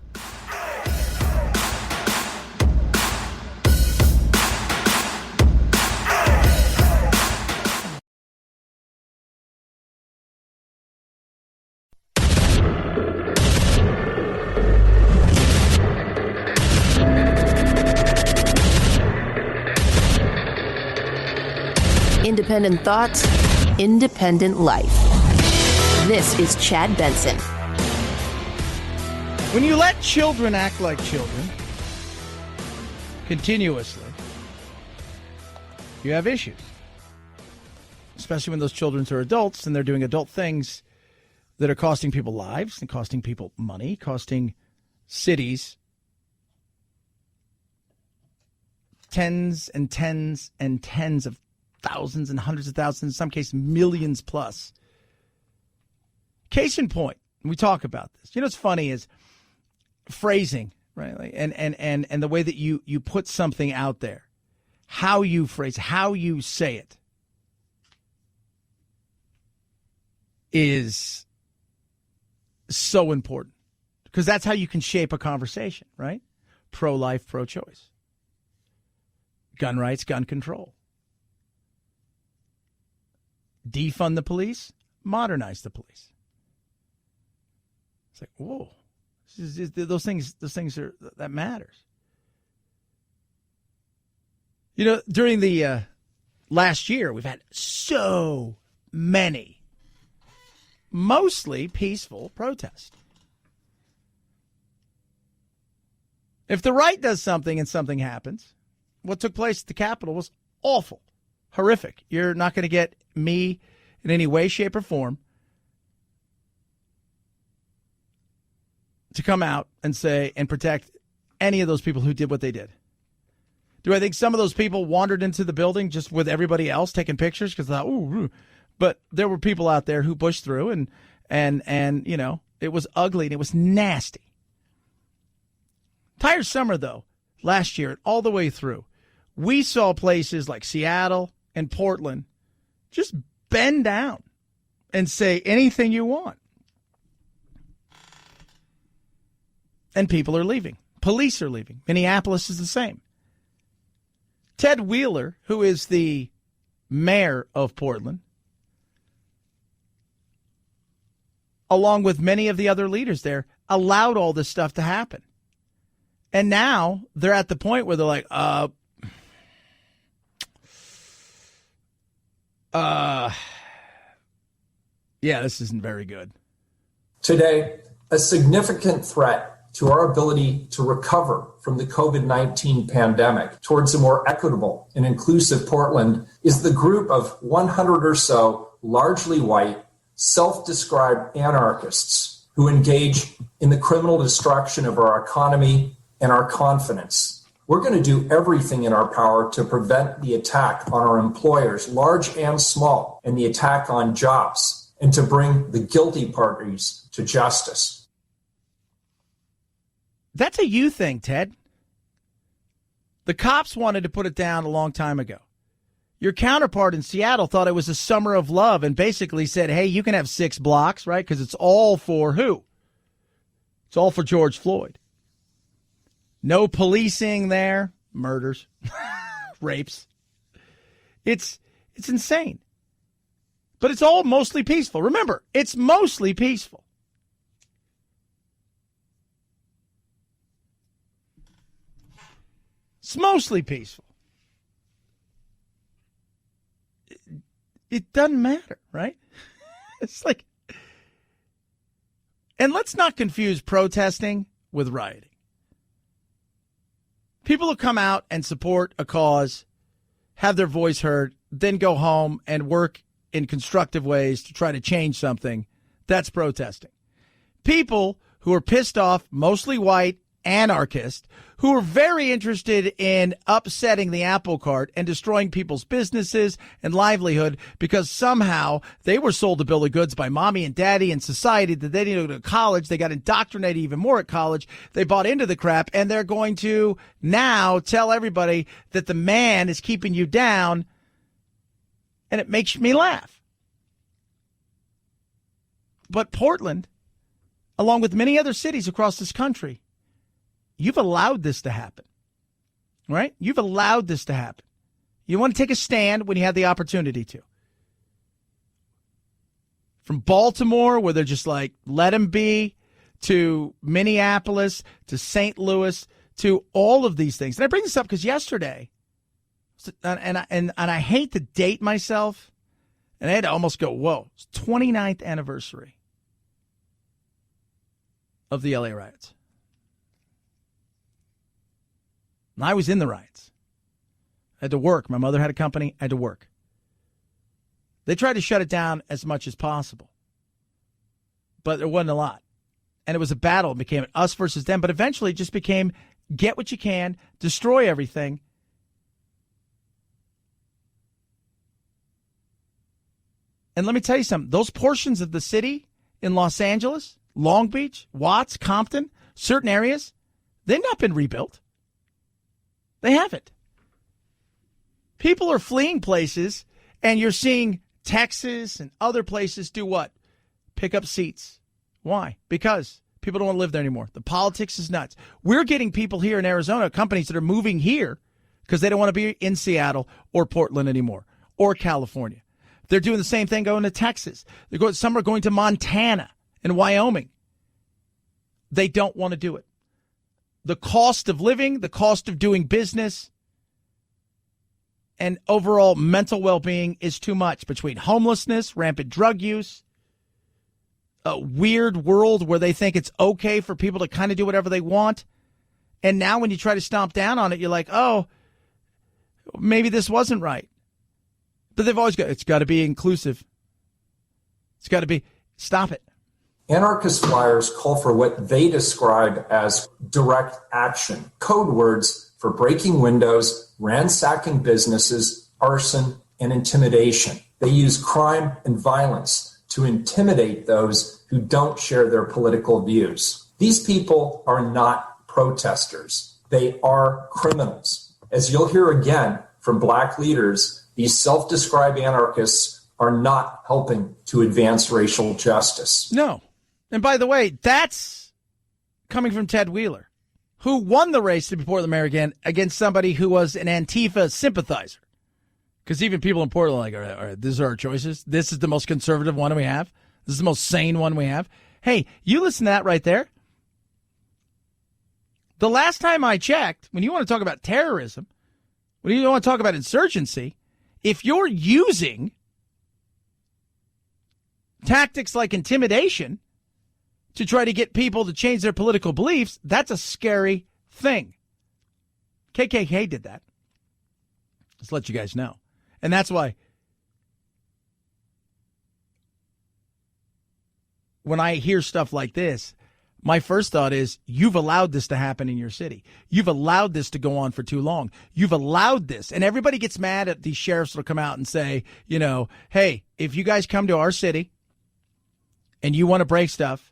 Independent thoughts, independent life. This is Chad Benson. When you let children act like children continuously, you have issues. Especially when those children are adults and they're doing adult things that are costing people lives and costing people money, costing cities tens and tens and tens of thousands and hundreds of thousands, in some cases millions plus. Case in point, we talk about this. You know what's funny is phrasing, right? Like, and the way that you put something out there, how you phrase, how you say it is so important, because that's how you can shape a conversation, right? Pro-life, pro-choice. Gun rights, gun control. Defund the police, modernize the police. It's like, whoa, those things are, that matters. You know, during the last year, we've had so many, mostly peaceful protests. If the right does something and something happens, what took place at the Capitol was awful, horrific. You're not going to get me in any way, shape, or form to come out and say and protect any of those people who did what they did. Do I think some of those people wandered into the building just with everybody else taking pictures because they thought, ooh, but there were people out there who pushed through and you know, it was ugly and it was nasty. Entire summer, though, last year, all the way through, we saw places like Seattle and Portland just bend down and say anything you want. And people are leaving. Police are leaving. Minneapolis is the same. Ted Wheeler, who is the mayor of Portland, along with many of the other leaders there, allowed all this stuff to happen. And now they're at the point where they're like, yeah, this isn't very good. Today, a significant threat to our ability to recover from the COVID-19 pandemic towards a more equitable and inclusive Portland is the group of 100 or so largely white, self-described anarchists who engage in the criminal destruction of our economy and our confidence. We're going to do everything in our power to prevent the attack on our employers, large and small, and the attack on jobs, and to bring the guilty parties to justice. That's a you thing, Ted. The cops wanted to put it down a long time ago. Your counterpart in Seattle thought it was a summer of love and basically said, hey, you can have 6 blocks, right? Because it's all for who? It's all for George Floyd. No policing there. Murders. Rapes. It's insane. But it's all mostly peaceful. Remember, it's mostly peaceful. It's mostly peaceful. It doesn't matter, right? It's like, and let's not confuse protesting with rioting. People who come out and support a cause, have their voice heard, then go home and work in constructive ways to try to change something, that's protesting. People who are pissed off, mostly white, anarchists, who are very interested in upsetting the apple cart and destroying people's businesses and livelihood because somehow they were sold a bill of goods by mommy and daddy and society that they didn't go to college. They got indoctrinated even more at college. They bought into the crap, and they're going to now tell everybody that the man is keeping you down, and it makes me laugh. But Portland, along with many other cities across this country, you've allowed this to happen, right? You've allowed this to happen. You want to take a stand when you have the opportunity to. From Baltimore, where they're just like, let him be, to Minneapolis, to St. Louis, to all of these things. And I bring this up because yesterday, and I hate to date myself, and I had to almost go, whoa, it's 29th anniversary of the LA riots. And I was in the riots. I had to work. My mother had a company. I had to work. They tried to shut it down as much as possible. But there wasn't a lot. And it was a battle. It became us versus them. But eventually it just became get what you can, destroy everything. And let me tell you something. Those portions of the city in Los Angeles, Long Beach, Watts, Compton, certain areas, they've not been rebuilt. They haven't. People are fleeing places, and you're seeing Texas and other places do what? Pick up seats. Why? Because people don't want to live there anymore. The politics is nuts. We're getting people here in Arizona, companies that are moving here because they don't want to be in Seattle or Portland anymore or California. They're doing the same thing going to Texas. Some are going to Montana and Wyoming. They don't want to do it. The cost of living, the cost of doing business, and overall mental well-being is too much between homelessness, rampant drug use, a weird world where they think it's okay for people to kind of do whatever they want. And now when you try to stomp down on it, you're like, oh, maybe this wasn't right. But they've always it's got to be inclusive. It's got to be, stop it. Anarchist flyers call for what they describe as direct action, code words for breaking windows, ransacking businesses, arson, and intimidation. They use crime and violence to intimidate those who don't share their political views. These people are not protesters. They are criminals. As you'll hear again from black leaders, these self-described anarchists are not helping to advance racial justice. No. And by the way, that's coming from Ted Wheeler, who won the race to be Portland mayor again against somebody who was an Antifa sympathizer. Because even people in Portland are like, all right, these are our choices. This is the most conservative one we have. This is the most sane one we have. Hey, you listen to that right there. The last time I checked, when you want to talk about terrorism, when you want to talk about insurgency, if you're using tactics like intimidation to try to get people to change their political beliefs, that's a scary thing. KKK did that. Just let you guys know. And that's why when I hear stuff like this, my first thought is, you've allowed this to happen in your city. You've allowed this to go on for too long. You've allowed this. And everybody gets mad at these sheriffs that'll come out and say, you know, hey, if you guys come to our city and you want to break stuff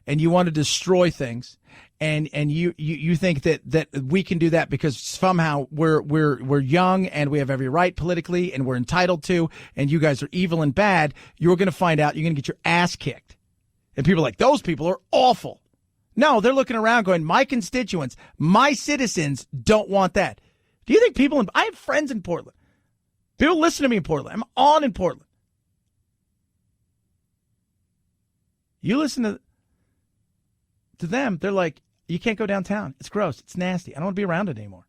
and you want to destroy things and you think that we can do that because somehow we're young and we have every right politically and we're entitled to, and you guys are evil and bad, you're going to find out you're going to get your ass kicked. And people are like, those people are awful. No, they're looking around going, my constituents, my citizens don't want that. Do you think people I have friends in Portland. People listen to me in Portland. I'm on in Portland. You listen to them, they're like, you can't go downtown. It's gross. It's nasty. I don't want to be around it anymore.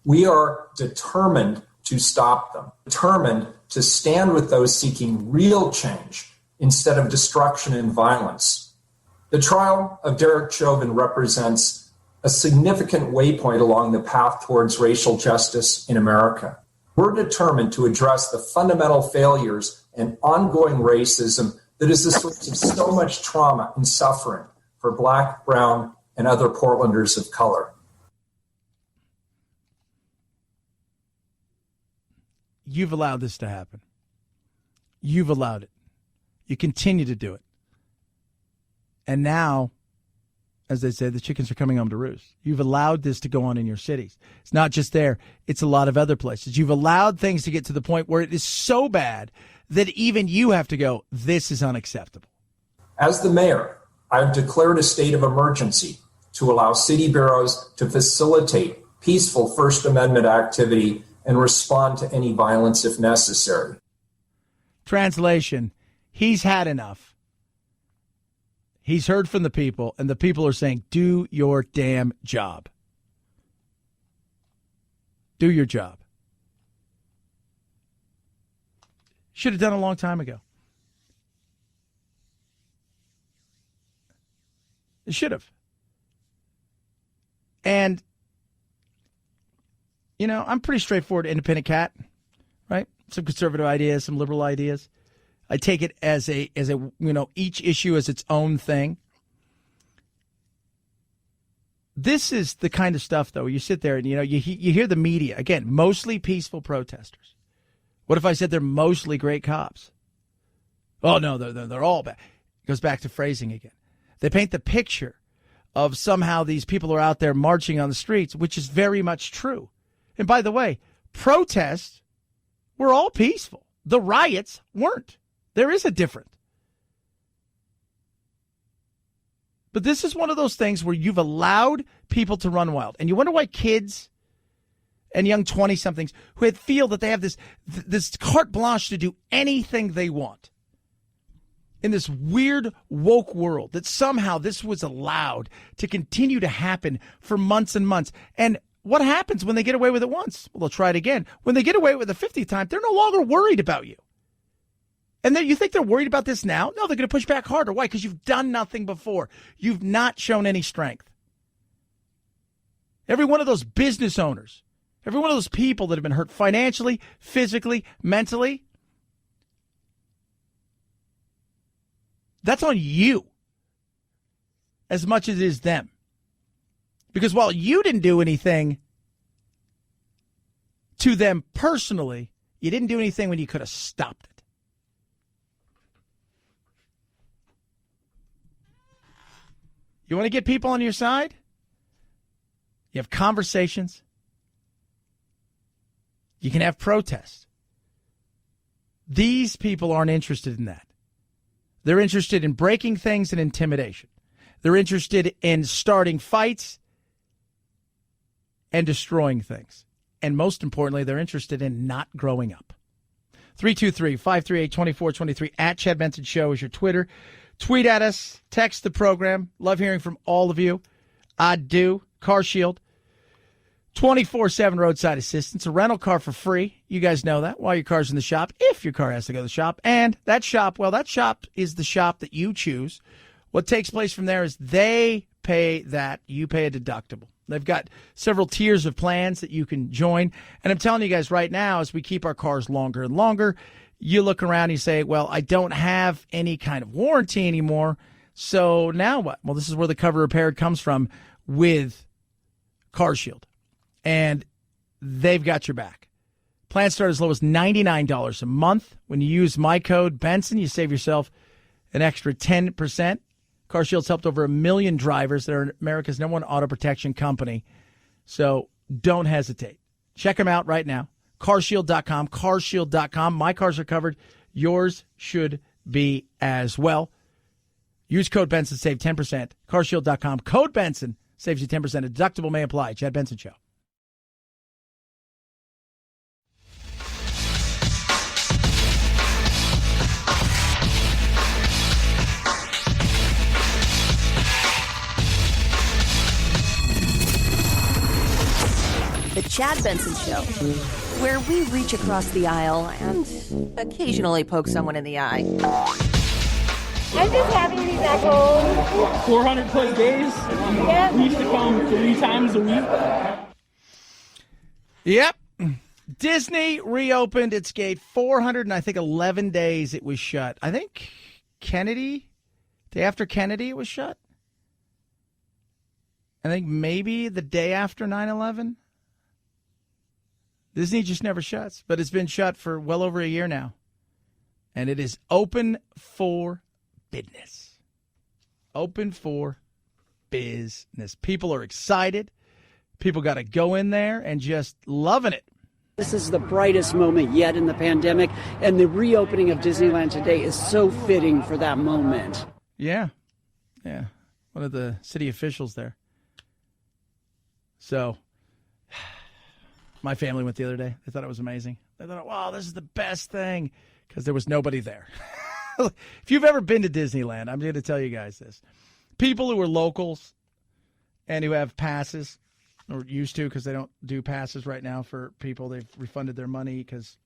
We are determined to stop them, determined to stand with those seeking real change instead of destruction and violence. The trial of Derek Chauvin represents a significant waypoint along the path towards racial justice in America. We're determined to address the fundamental failures and ongoing racism that is the source of so much trauma and suffering for Black, brown, and other Portlanders of color. You've allowed this to happen. You've allowed it. You continue to do it. And now, as they say, the chickens are coming home to roost. You've allowed this to go on in your cities. It's not just there. It's a lot of other places. You've allowed things to get to the point where it is so bad that even you have to go, this is unacceptable. As the mayor, I've declared a state of emergency to allow city bureaus to facilitate peaceful First Amendment activity and respond to any violence if necessary. Translation, he's had enough. He's heard from the people, and the people are saying, do your damn job. Do your job. Should have done a long time ago. It should have. And, you know, I'm pretty straightforward, independent cat, right? Some conservative ideas, some liberal ideas. I take it as a each issue as its own thing. This is the kind of stuff, though, you sit there and, you hear the media, again, mostly peaceful protesters. What if I said they're mostly great cops? Oh, no, they're all bad. It goes back to phrasing again. They paint the picture of somehow these people are out there marching on the streets, which is very much true. And by the way, protests were all peaceful. The riots weren't. There is a difference. But this is one of those things where you've allowed people to run wild. And you wonder why kids and young 20-somethings who feel that they have this carte blanche to do anything they want in this weird woke world, that somehow this was allowed to continue to happen for months and months. And what happens when they get away with it once? Well, they'll try it again. When they get away with it the 50th time, they're no longer worried about you. And then you think they're worried about this now? No, they're going to push back harder. Why? Because you've done nothing before. You've not shown any strength. Every one of those business owners, every one of those people that have been hurt financially, physically, mentally, that's on you as much as it is them. Because while you didn't do anything to them personally, you didn't do anything when you could have stopped it. You want to get people on your side? You have conversations. You can have protests. These people aren't interested in that. They're interested in breaking things and intimidation. They're interested in starting fights and destroying things. And most importantly, they're interested in not growing up. 323-538-2423 at Chad Benson Show is your Twitter. Tweet at us. Text the program. Love hearing from all of you. I do. Car Shield. 24/7 roadside assistance. A rental car for free. You guys know that while your car's in the shop, if your car has to go to the shop. And that shop, well, that shop is the shop that you choose. What takes place from there is they pay that. You pay a deductible. They've got several tiers of plans that you can join. And I'm telling you guys right now, as we keep our cars longer and longer, you look around and you say, well, I don't have any kind of warranty anymore. So now what? Well, this is where the Cover Repaired comes from with Car Shield. And they've got your back. Plans start as low as $99 a month. When you use my code Benson, you save yourself an extra 10%. Car Shield's helped over 1 million drivers. They're America's #1 auto protection company. So don't hesitate. Check them out right now. Carshield.com, carshield.com. My cars are covered. Yours should be as well. Use code Benson, save 10%. Carshield.com. Code Benson saves you 10%. A deductible may apply. Chad Benson Show. At Chad Benson Show, where we reach across the aisle and occasionally poke someone in the eye. I'm just happy to be back home. 400 plus days. Yeah. We used to come 3 times a week. Yep. Disney reopened its gate 411 days it was shut. I think day after Kennedy it was shut. I think maybe the day after 9/11. Disney just never shuts, but it's been shut for well over a year now. And it is open for business. Open for business. People are excited. People got to go in there and just loving it. This is the brightest moment yet in the pandemic, and the reopening of Disneyland today is so fitting for that moment. Yeah. One of the city officials there. So, my family went the other day. They thought it was amazing. They thought, wow, this is the best thing, because there was nobody there. If you've ever been to Disneyland, I'm going to tell you guys this. People who are locals and who have passes, or used to, because they don't do passes right now for people. They've refunded their money because,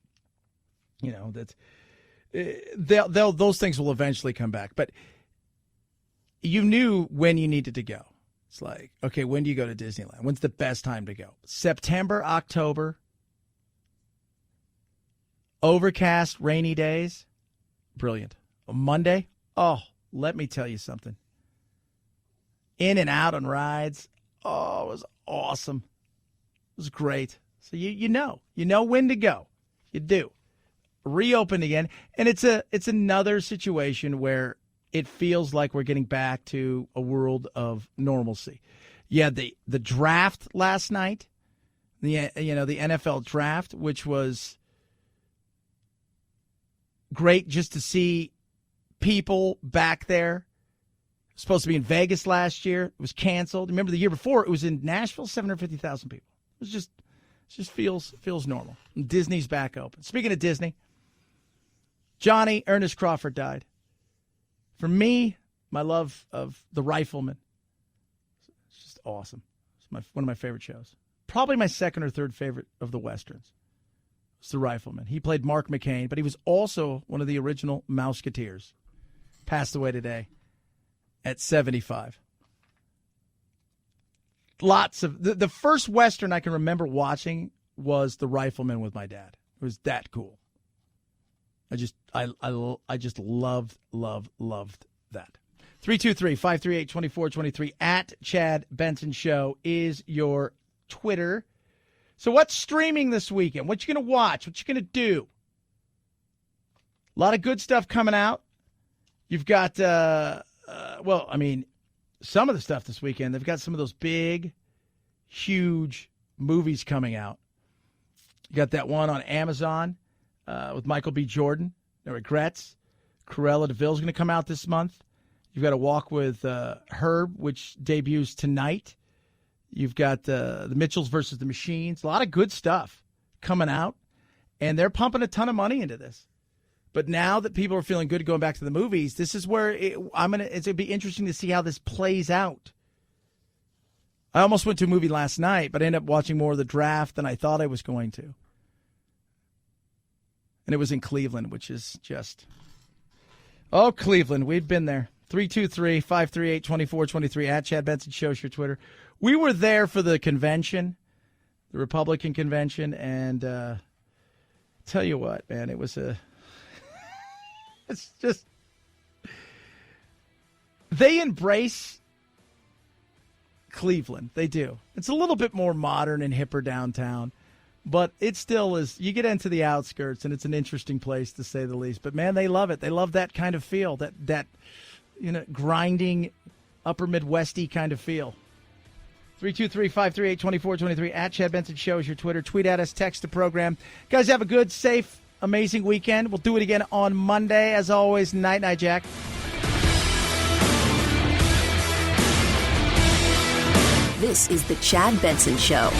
those things will eventually come back. But you knew when you needed to go. It's like, okay, when do you go to Disneyland? When's the best time to go? September, October, overcast, rainy days. Brilliant. Monday, let me tell you something. In and out on rides. Oh, it was awesome. It was great. So you know when to go. You do. Reopened again, and it's another situation where it feels like we're getting back to a world of normalcy. Yeah, the draft last night, the NFL draft, which was great just to see people back there. Supposed to be in Vegas last year. It was canceled. Remember the year before, it was in Nashville, 750,000 people. It just feels normal. And Disney's back open. Speaking of Disney, Johnny Ernest Crawford died. For me, my love of The Rifleman, it's just awesome. It's one of my favorite shows. Probably my second or third favorite of the Westerns. It's The Rifleman. He played Mark McCain, but he was also one of the original Mouseketeers. Passed away today at 75. Lots of the first Western I can remember watching was The Rifleman with my dad. It was that cool. I just loved that. 323-538-2423 at Chad Benson Show is your Twitter. So what's streaming this weekend? What you going to watch? What you going to do? A lot of good stuff coming out. You've got, some of the stuff this weekend. They've got some of those big, huge movies coming out. You got that one on Amazon with Michael B. Jordan, No Regrets. Cruella de Vil's going to come out this month. You've got A Walk with Herb, which debuts tonight. You've got The Mitchells versus the Machines. A lot of good stuff coming out, and they're pumping a ton of money into this. But now that people are feeling good going back to the movies, this is where it's going to be interesting to see how this plays out. I almost went to a movie last night, but I ended up watching more of the draft than I thought I was going to. And it was in Cleveland, which is just... Oh, Cleveland, we've been there. 323-538-2423 at Chad Benson Show's your Twitter. We were there for the convention, the Republican convention, and tell you what, man, it was it's just... They embrace Cleveland. They do. It's a little bit more modern and hipper downtown, but it still is. You get into the outskirts, and it's an interesting place to say the least. But man, they love it. They love that kind of feel, that grinding, upper Midwesty kind of feel. 323-538-2423 at Chad Benson Show is your Twitter. Tweet at us, text the program. Guys, have a good, safe, amazing weekend. We'll do it again on Monday. As always, night, Jack. This is the Chad Benson Show.